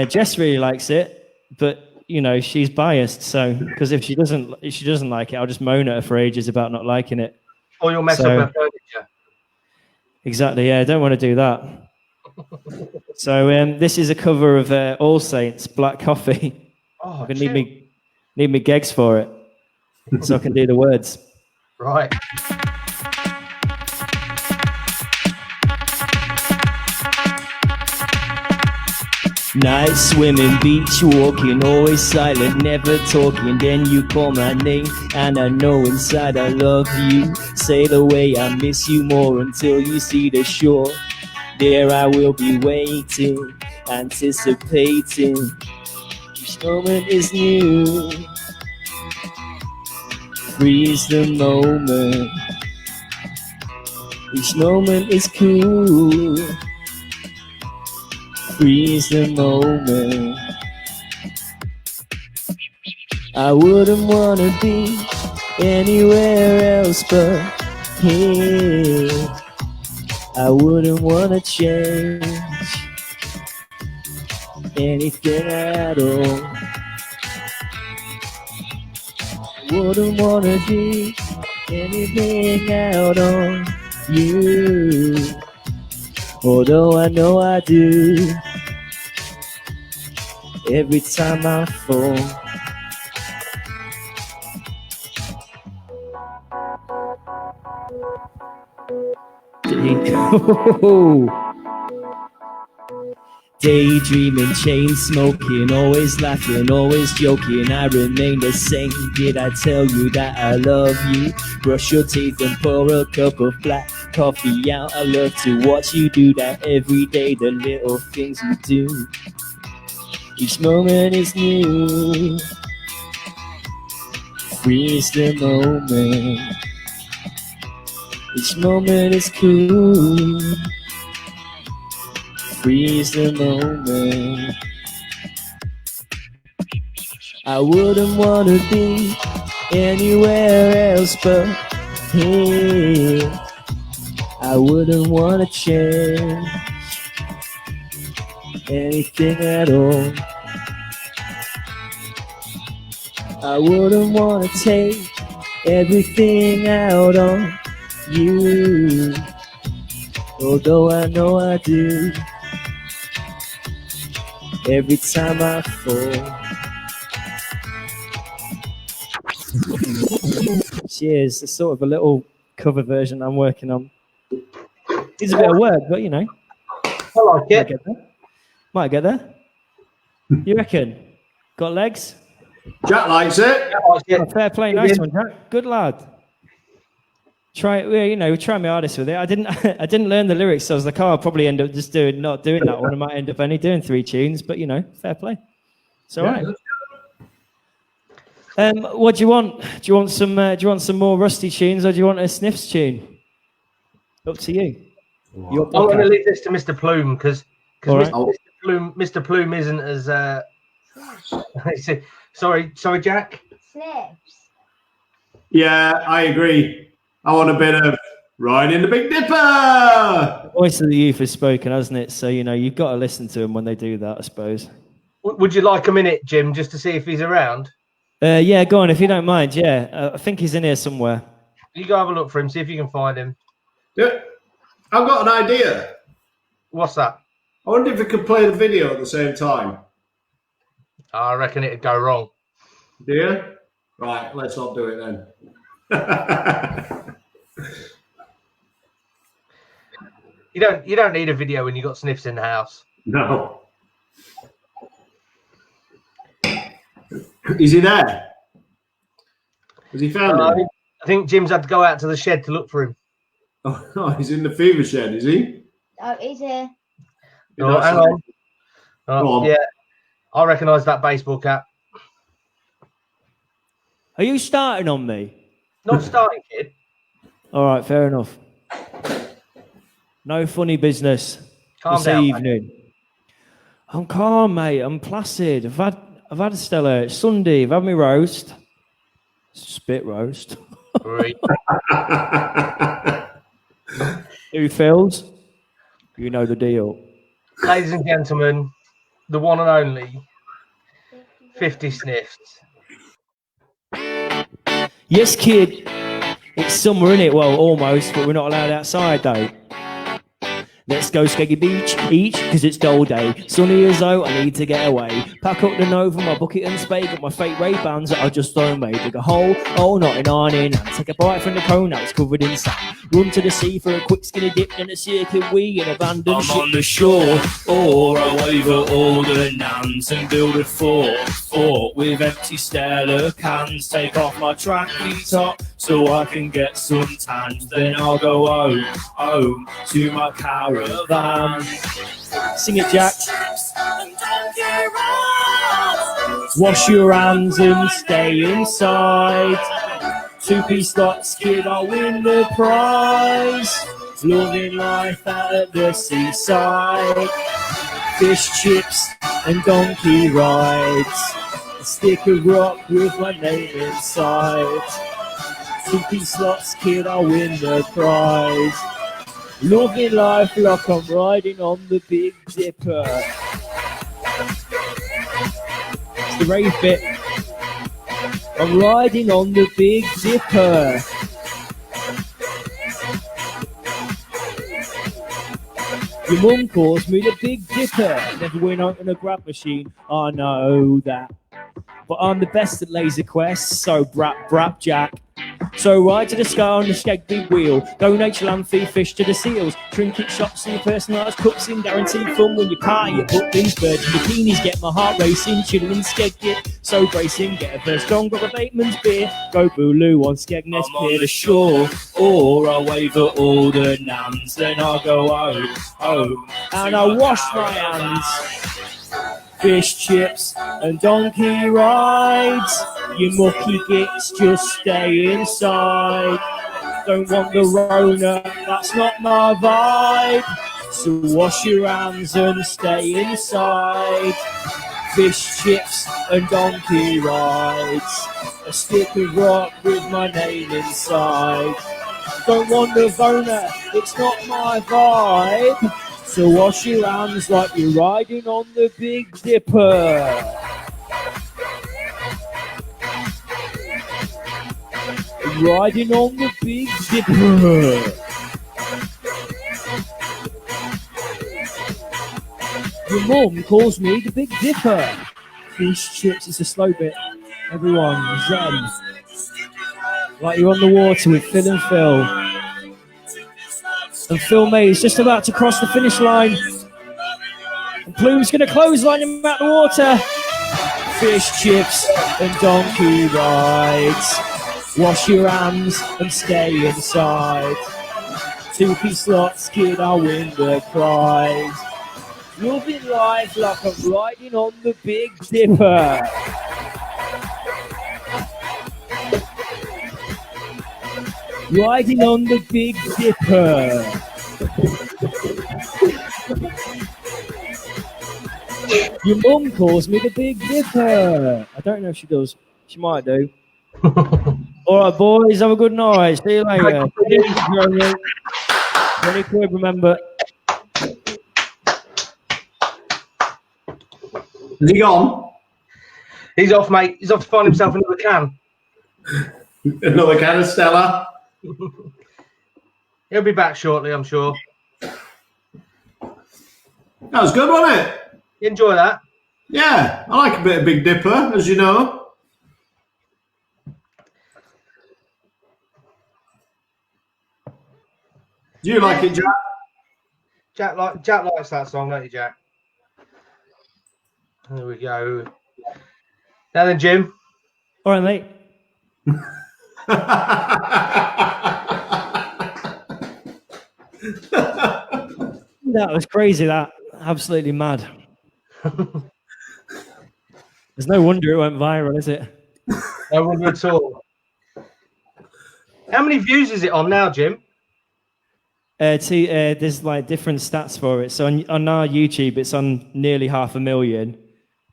Jess really likes it, but you know she's biased. So because if she doesn't like it, I'll just moan at her for ages about not liking it. Or you'll mess up her furniture. Exactly. Yeah, I don't want to do that. So this is a cover of All Saints, Black Coffee. Oh, I need me gigs for it, so I can do the words. Right. Night swimming, beach walking, always silent, never talking. Then you call my name, and I know inside I love you. Sail away, I miss you more until you see the shore. There I will be waiting, anticipating. Each moment is new. Freeze the moment. Each moment is cool. Freeze the moment. I wouldn't wanna be anywhere else but here. I wouldn't wanna change anything at all. Wouldn't wanna be anything out on you. Although I know I do. Every time I fall. Daydreaming, chain smoking, always laughing, always joking. I remain the same. Did I tell you that I love you? Brush your teeth and pour a cup of black coffee out. I love to watch you do that every day. The little things you do. Each moment is new. Freeze the moment. Each moment is cool. Freeze the moment. I wouldn't want to be anywhere else but here. I wouldn't want to change anything at all. I wouldn't want to take everything out on you, although I know I do. Every time I fall. Cheers. It's sort of a little cover version I'm working on. It's a bit of work, but you know. I like it. Might get there. You reckon? Got legs? Jack likes it. I like it. Oh, fair play. Nice one, Jack. Good lad. Try, well, you know, try my hardest with it. I didn't learn the lyrics, so I was like, oh, I'll probably end up just not doing that one. I might end up only doing 3 tunes, but you know, fair play. It's all right. What do you want? Do you want some more Rusty tunes, or do you want a Sniffs tune? Up to you. I'm going to leave this to Mr. Plume because Right. Mr. Plume isn't as. Sorry, Jack. Snips. Yeah, I agree. I want a bit of Riding the Big Dipper. The voice of the youth has spoken, hasn't it? So you know you've got to listen to them when they do that, I suppose. Would you like a minute, Jim, just to see if he's around? Yeah, go on if you don't mind. Yeah, I think he's in here somewhere. You go have a look for him, see if you can find him. Yeah, I've got an idea. What's that? I wonder if we could play the video at the same time. I reckon it'd go wrong. Do you? Right, let's not do it then. You don't need a video when you got Sniffs in the house. No. Is he there? Has he found him? I think Jim's had to go out to the shed to look for him. Oh, he's in the fever shed, is he? Oh, he's here. Oh, hang on. Go on. Yeah, I recognise that baseball cap. Are you starting on me? Not starting, kid. All right, fair enough. No funny business Calm this down, evening. Mate. I'm calm, mate. I'm placid. I've had a stellar Sunday. I've had my roast. Spit roast. Right. Who fills? You know the deal. Ladies and gentlemen, the one and only 50 Sniffs. Yes, kid. It's summer, innit? Well, almost, but we're not allowed outside, though. Let's go Skeggy Beach, each, because it's dull day. Sunny as though I need to get away. Pack up the Nova, my bucket and spade. Got my fake Ray-Bans that I just thrown away. Dig a hole, not an iron in hand. Take a bite from the cone, now it's covered in sand. Run to the sea for a quick skinny dip. Then a circuit wee in abandoned ship. I'm on the shore, or I wave at all the nans and build a fort with empty Stella cans. Take off my tracky top so I can get some tans. Then I'll go home to my caravan. Sing it, Jack. Wash your hands and stay inside. 2-piece slots, kid, I'll win the prize. Loving life out at the seaside. Fish chips and donkey rides. A stick of rock with my name inside. 2-piece slots, kid, I'll win the prize. Loving life like I'm riding on the Big Dipper. It's the rave bit. I'm riding on the Big Dipper. Your mum calls me the Big Dipper. Never went out in a grab machine, I know that. But I'm the best at laser quests, so brap Jack. So ride to the sky on the Skegby wheel. Donate your land, feed fish to the seals. Trinket shops and your personalised cups in. Guaranteed fun when you party at Butlins. Birds and bikinis get my heart racing. Chilling in Skeggy, so bracing. Get a first strong grab of Bateman's beer. Go Booloo on Skegness Pier to shore. Or I'll wave at all the nams. Then I'll go home. And I'll wash my hands. Fish, chips and donkey rides. You mucky gits, just stay inside. Don't want the Rona, that's not my vibe. So wash your hands and stay inside. Fish, chips and donkey rides. A stick of rock with my name inside. Don't want the Rona, it's not my vibe. So wash your hands like you're riding on the Big Dipper. Riding on the Big Dipper. Your mum calls me the Big Dipper. Fish, chips, it's a slow bit. Everyone, zen. Like you're on the water with Phil and Phil. And Phil May is just about to cross the finish line. And Plume's going to clothesline him out the water. Fish, chips, and donkey rides. Wash your hands and stay inside. 2p slots, kid, I'll win the prize. You'll be live like I'm riding on the Big Dipper. Riding on the Big Dipper. Your mum calls me the Big Dipper. I don't know if she does. She might do. All right, boys, have a good night. See you later. 20 quid, remember. Is he gone? He's off, mate. He's off to find himself another can. Another can of Stella. He'll be back shortly, I'm sure. That was good, wasn't it? You enjoy that? Yeah, I like a bit of Big Dipper, as you know. Do you like it, Jack? Jack likes that song, don't you, Jack? There we go. Now then, Jim. All right, mate. That was crazy, that. Absolutely mad. There's no wonder it went viral, is it? No wonder at all. How many views is it on now, Jim? There's like different stats for it. So on our YouTube, it's on nearly 500,000.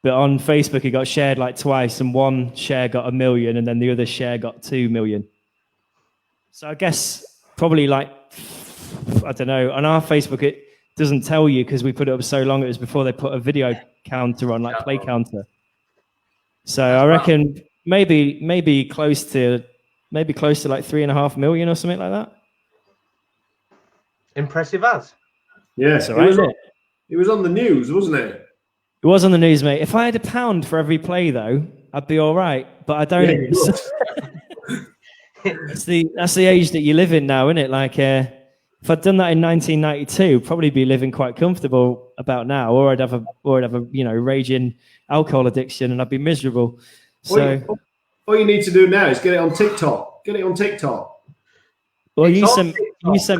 But on Facebook, it got shared like twice, and one share got 1 million, and then the other share got 2 million. So I guess probably like, I don't know, on our Facebook, it doesn't tell you because we put it up so long. It was before they put a video counter on, like play counter. So I reckon maybe close to like 3.5 million or something like that. Impressive as. Yeah, That's all right, isn't it? It was on the news, wasn't it? It was on the news, mate. If I had £1 for every play, though, I'd be all right. But I don't. Yeah, that's the age that you live in now, isn't it? Like, if I'd done that in 1992, probably be living quite comfortable about now, or I'd have a raging alcohol addiction, and I'd be miserable. So, all you need to do now is get it on TikTok. Get it on TikTok. Well, you sent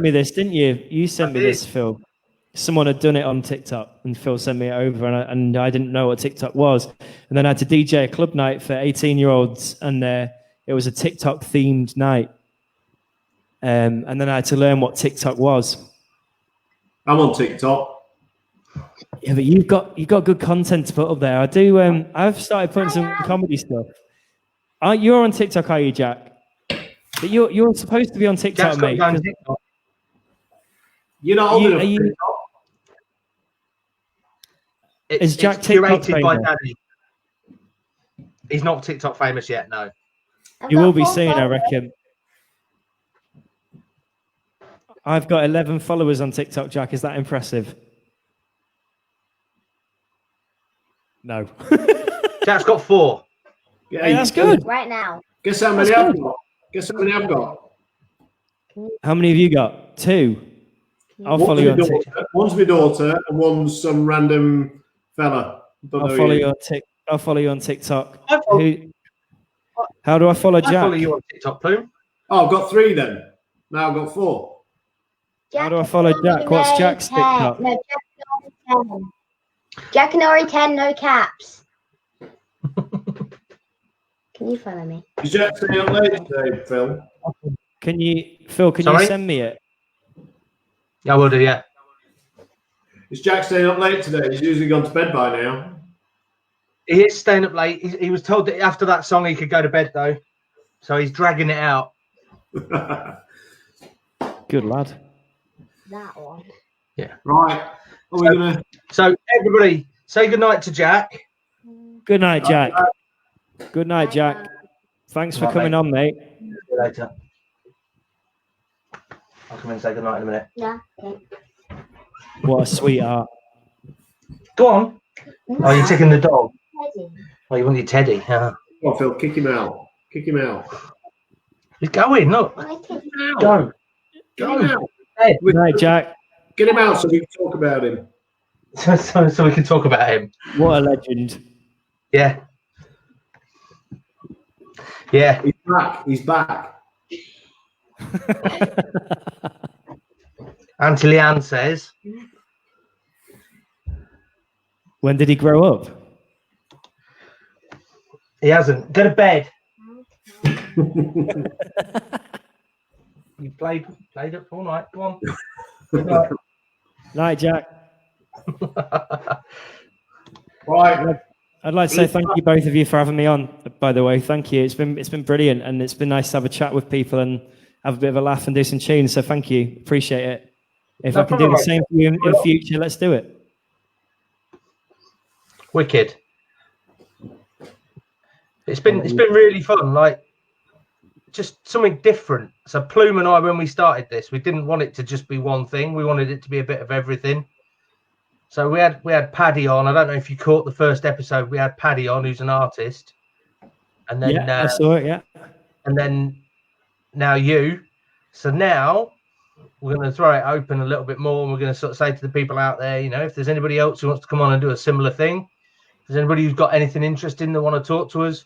me this, didn't you? You sent me this, Phil. Someone had done it on TikTok, and Phil sent me it over, and I didn't know what TikTok was. And then I had to DJ a club night for 18-year-olds, and it was a TikTok-themed night. And then I had to learn what TikTok was. I'm on TikTok. Yeah, but you've got good content to put up there. I do. I've started putting some comedy stuff. You're on TikTok, are you, Jack? But you're supposed to be on TikTok, mate. You're not old enough. Is Jack TikTok curated by famous? Daddy. He's not TikTok famous yet, no. You will be soon, I reckon. I've got 11 followers on TikTok, Jack. Is that impressive? No. Jack's got 4. Yeah, Hey, that's good. Right now. Guess how many I've got? Guess how many I've got? How many have you got? 2. I'll One's follow you my on daughter, TikTok. one's my daughter, and one's some random fella. Don't I'll know follow who he you is. on I'll follow you on TikTok. I follow, How do I follow I Jack? follow you on TikTok, Plume. Oh, I've got 3 then. Now I've got 4. How do I follow Jack? What's Jack's TikTok? No, Jack and Ori 10, no caps. Can you follow me? Is Jack staying up late today, Phil? Phil, can Sorry? you send me it? I will do, yeah. Is Jack staying up late today? He's usually gone to bed by now. He is staying up late. He was told that after that song he could go to bed, though. So he's dragging it out. Good lad. That one. Yeah. Right. Are we gonna? So everybody, say goodnight to Jack. Good night, Jack. Good night, Jack. Thanks for Right, coming mate. on, mate. See you later. I'll come in and say goodnight in a minute. Yeah. Okay. What a sweetheart. Go on. Oh, you're taking the dog. Teddy. Oh, you want your teddy? Yeah. Come on, Phil. Kick him out. Kick him out. He's going. Look. I think Go. Get him out. Hey. Good night, Jack. Get him out so we can talk about him. So we can talk about him. What a legend. Yeah. Yeah. He's back. He's back. Auntie Leanne says. When did he grow up? He hasn't. Go to bed. You played up all night. Go on. Good night. Night, Jack. Right. I'd like to say thank you both of you for having me on. By the way, thank you. It's been brilliant, and it's been nice to have a chat with people and have a bit of a laugh and do some tunes. So thank you, appreciate it. If No I can do the problem, same for you in future, let's do it. Wicked. It's been really fun. Like just something different. So Plume and I, when we started this, we didn't want it to just be one thing. We wanted it to be a bit of everything. So we had Paddy on. I don't know if you caught the first episode. We had Paddy on, who's an artist, and then Yeah, I saw it. Yeah. and then now you. So now we're going to throw it open a little bit more, and we're going to sort of say to the people out there, you know, if there's anybody else who wants to come on and do a similar thing, if there's anybody who's got anything interesting that want to talk to us,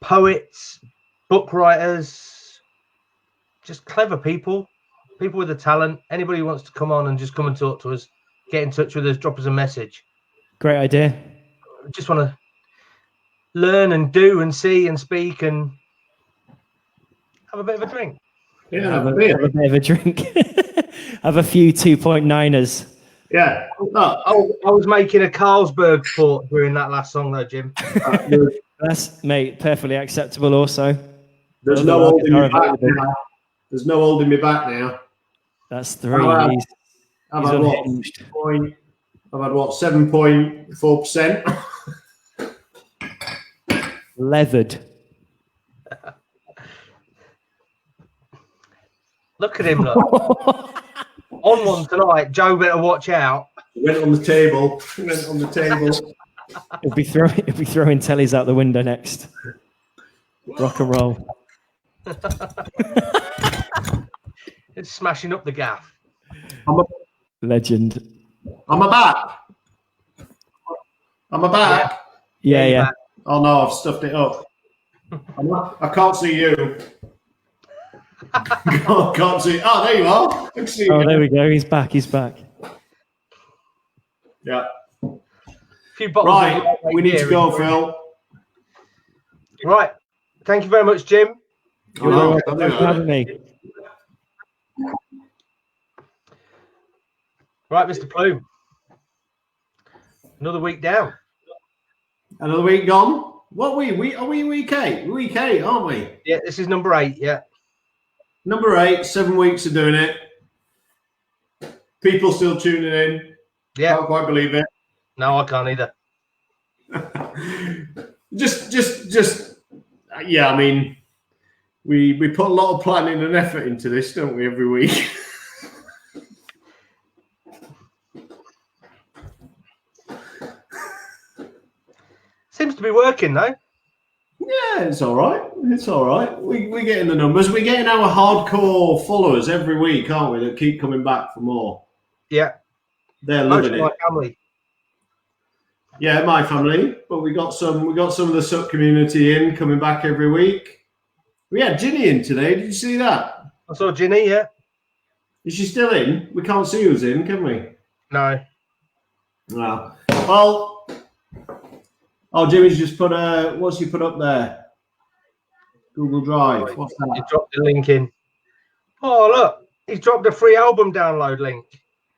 poets, book writers, just clever people with a talent, anybody who wants to come on and just come and talk to us, get in touch with us, drop us a message. Great idea. Just want to learn and do and see and speak and have a bit of a drink. Yeah, Have a beer. bit of a drink. Have a few 2.9ers. Yeah. Look, I was making a Carlsberg port during that last song though, Jim. That's, mate, perfectly acceptable also. there's no holding me back now. There's no holding me back now. That's 3. He's I've had what? unhinged. I've had what? 7.4%. Leathered. Look at him, look. On one tonight, Joe better watch out. Went on the table. Went on the table. He'll be throwing tellies out the window next. Rock and roll. It's smashing up the gaff. Legend. I'm a back. I'm a back. Yeah. Oh no, I've stuffed it up. I can't see you. Can't see. Oh, there you are. I can see Oh, you. there we go. He's back. Yeah. A few bottles Right. of We need to go, Phil. Right. Thank you very much, Jim. Oh, no, Thanks for having me. Right, Mr. Plume. Another week down. Another week gone. What are we? Are we week 8? Week 8, aren't we? Yeah, this is number 8. Yeah. Number 8, 7 weeks of doing it. People still tuning in. Yeah. Can't quite believe it. No, I can't either. just yeah, I mean, we put a lot of planning and effort into this, don't we, every week? Seems to be working though. Yeah, it's all right. It's all right. We're getting the numbers. We're getting our hardcore followers every week, aren't we? That keep coming back for more. Yeah. They're Most loving of it. my family. Yeah, my family. But we got some of the sub community in coming back every week. We had Ginny in today. Did you see that? I saw Ginny, yeah. Is she still in? We can't see who's in, can we? No. No. Well, oh, Jimmy's just put what's he put up there? Google Drive. What's He that? dropped the link in. Oh, look. He's dropped a free album download link.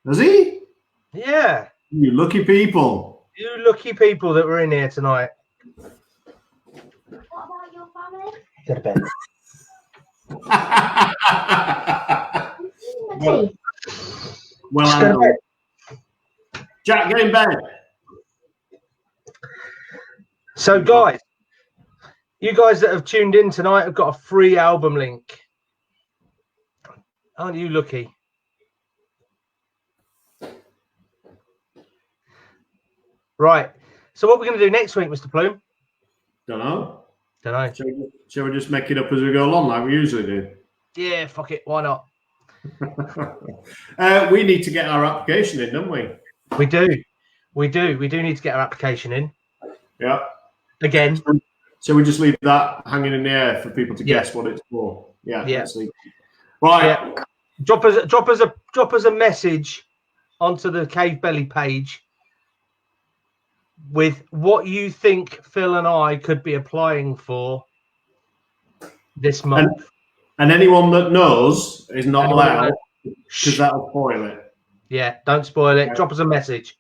Has he? Yeah. You lucky people. You lucky people that were in here tonight. What about your family? Go to bed. Tea. Well, Jack, get in bed. So, guys, you guys that have tuned in tonight have got a free album link. Aren't you lucky? Right. So, what we're going to do next week, Mr. Plume? Don't know. Don't know. Shall we just make it up as we go along, like we usually do? Yeah, fuck it. Why not? We need to get our application in, don't we? We do. We do. We do need to get our application in. Yeah. Again. So we just leave that hanging in the air for people to Yeah. guess what it's for. Yeah. Yeah. Let's see. Right. Yeah. Drop us a message onto the Cave Belly page with what you think Phil and I could be applying for this month. And anyone that knows is not Anyone that allowed knows. because that'll spoil it. Yeah, don't spoil it. Yeah. Drop us a message.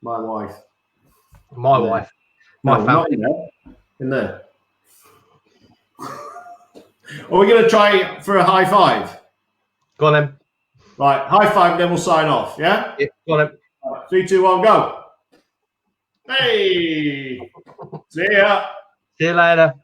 My wife. My Yeah. wife. My No, not family. in there. In there. Are we going to try for a high five? Go on then. Right, high five, then we'll sign off. Yeah? Yeah, go on then. Right, 3, 2, 1, go. Hey! See ya. See you later.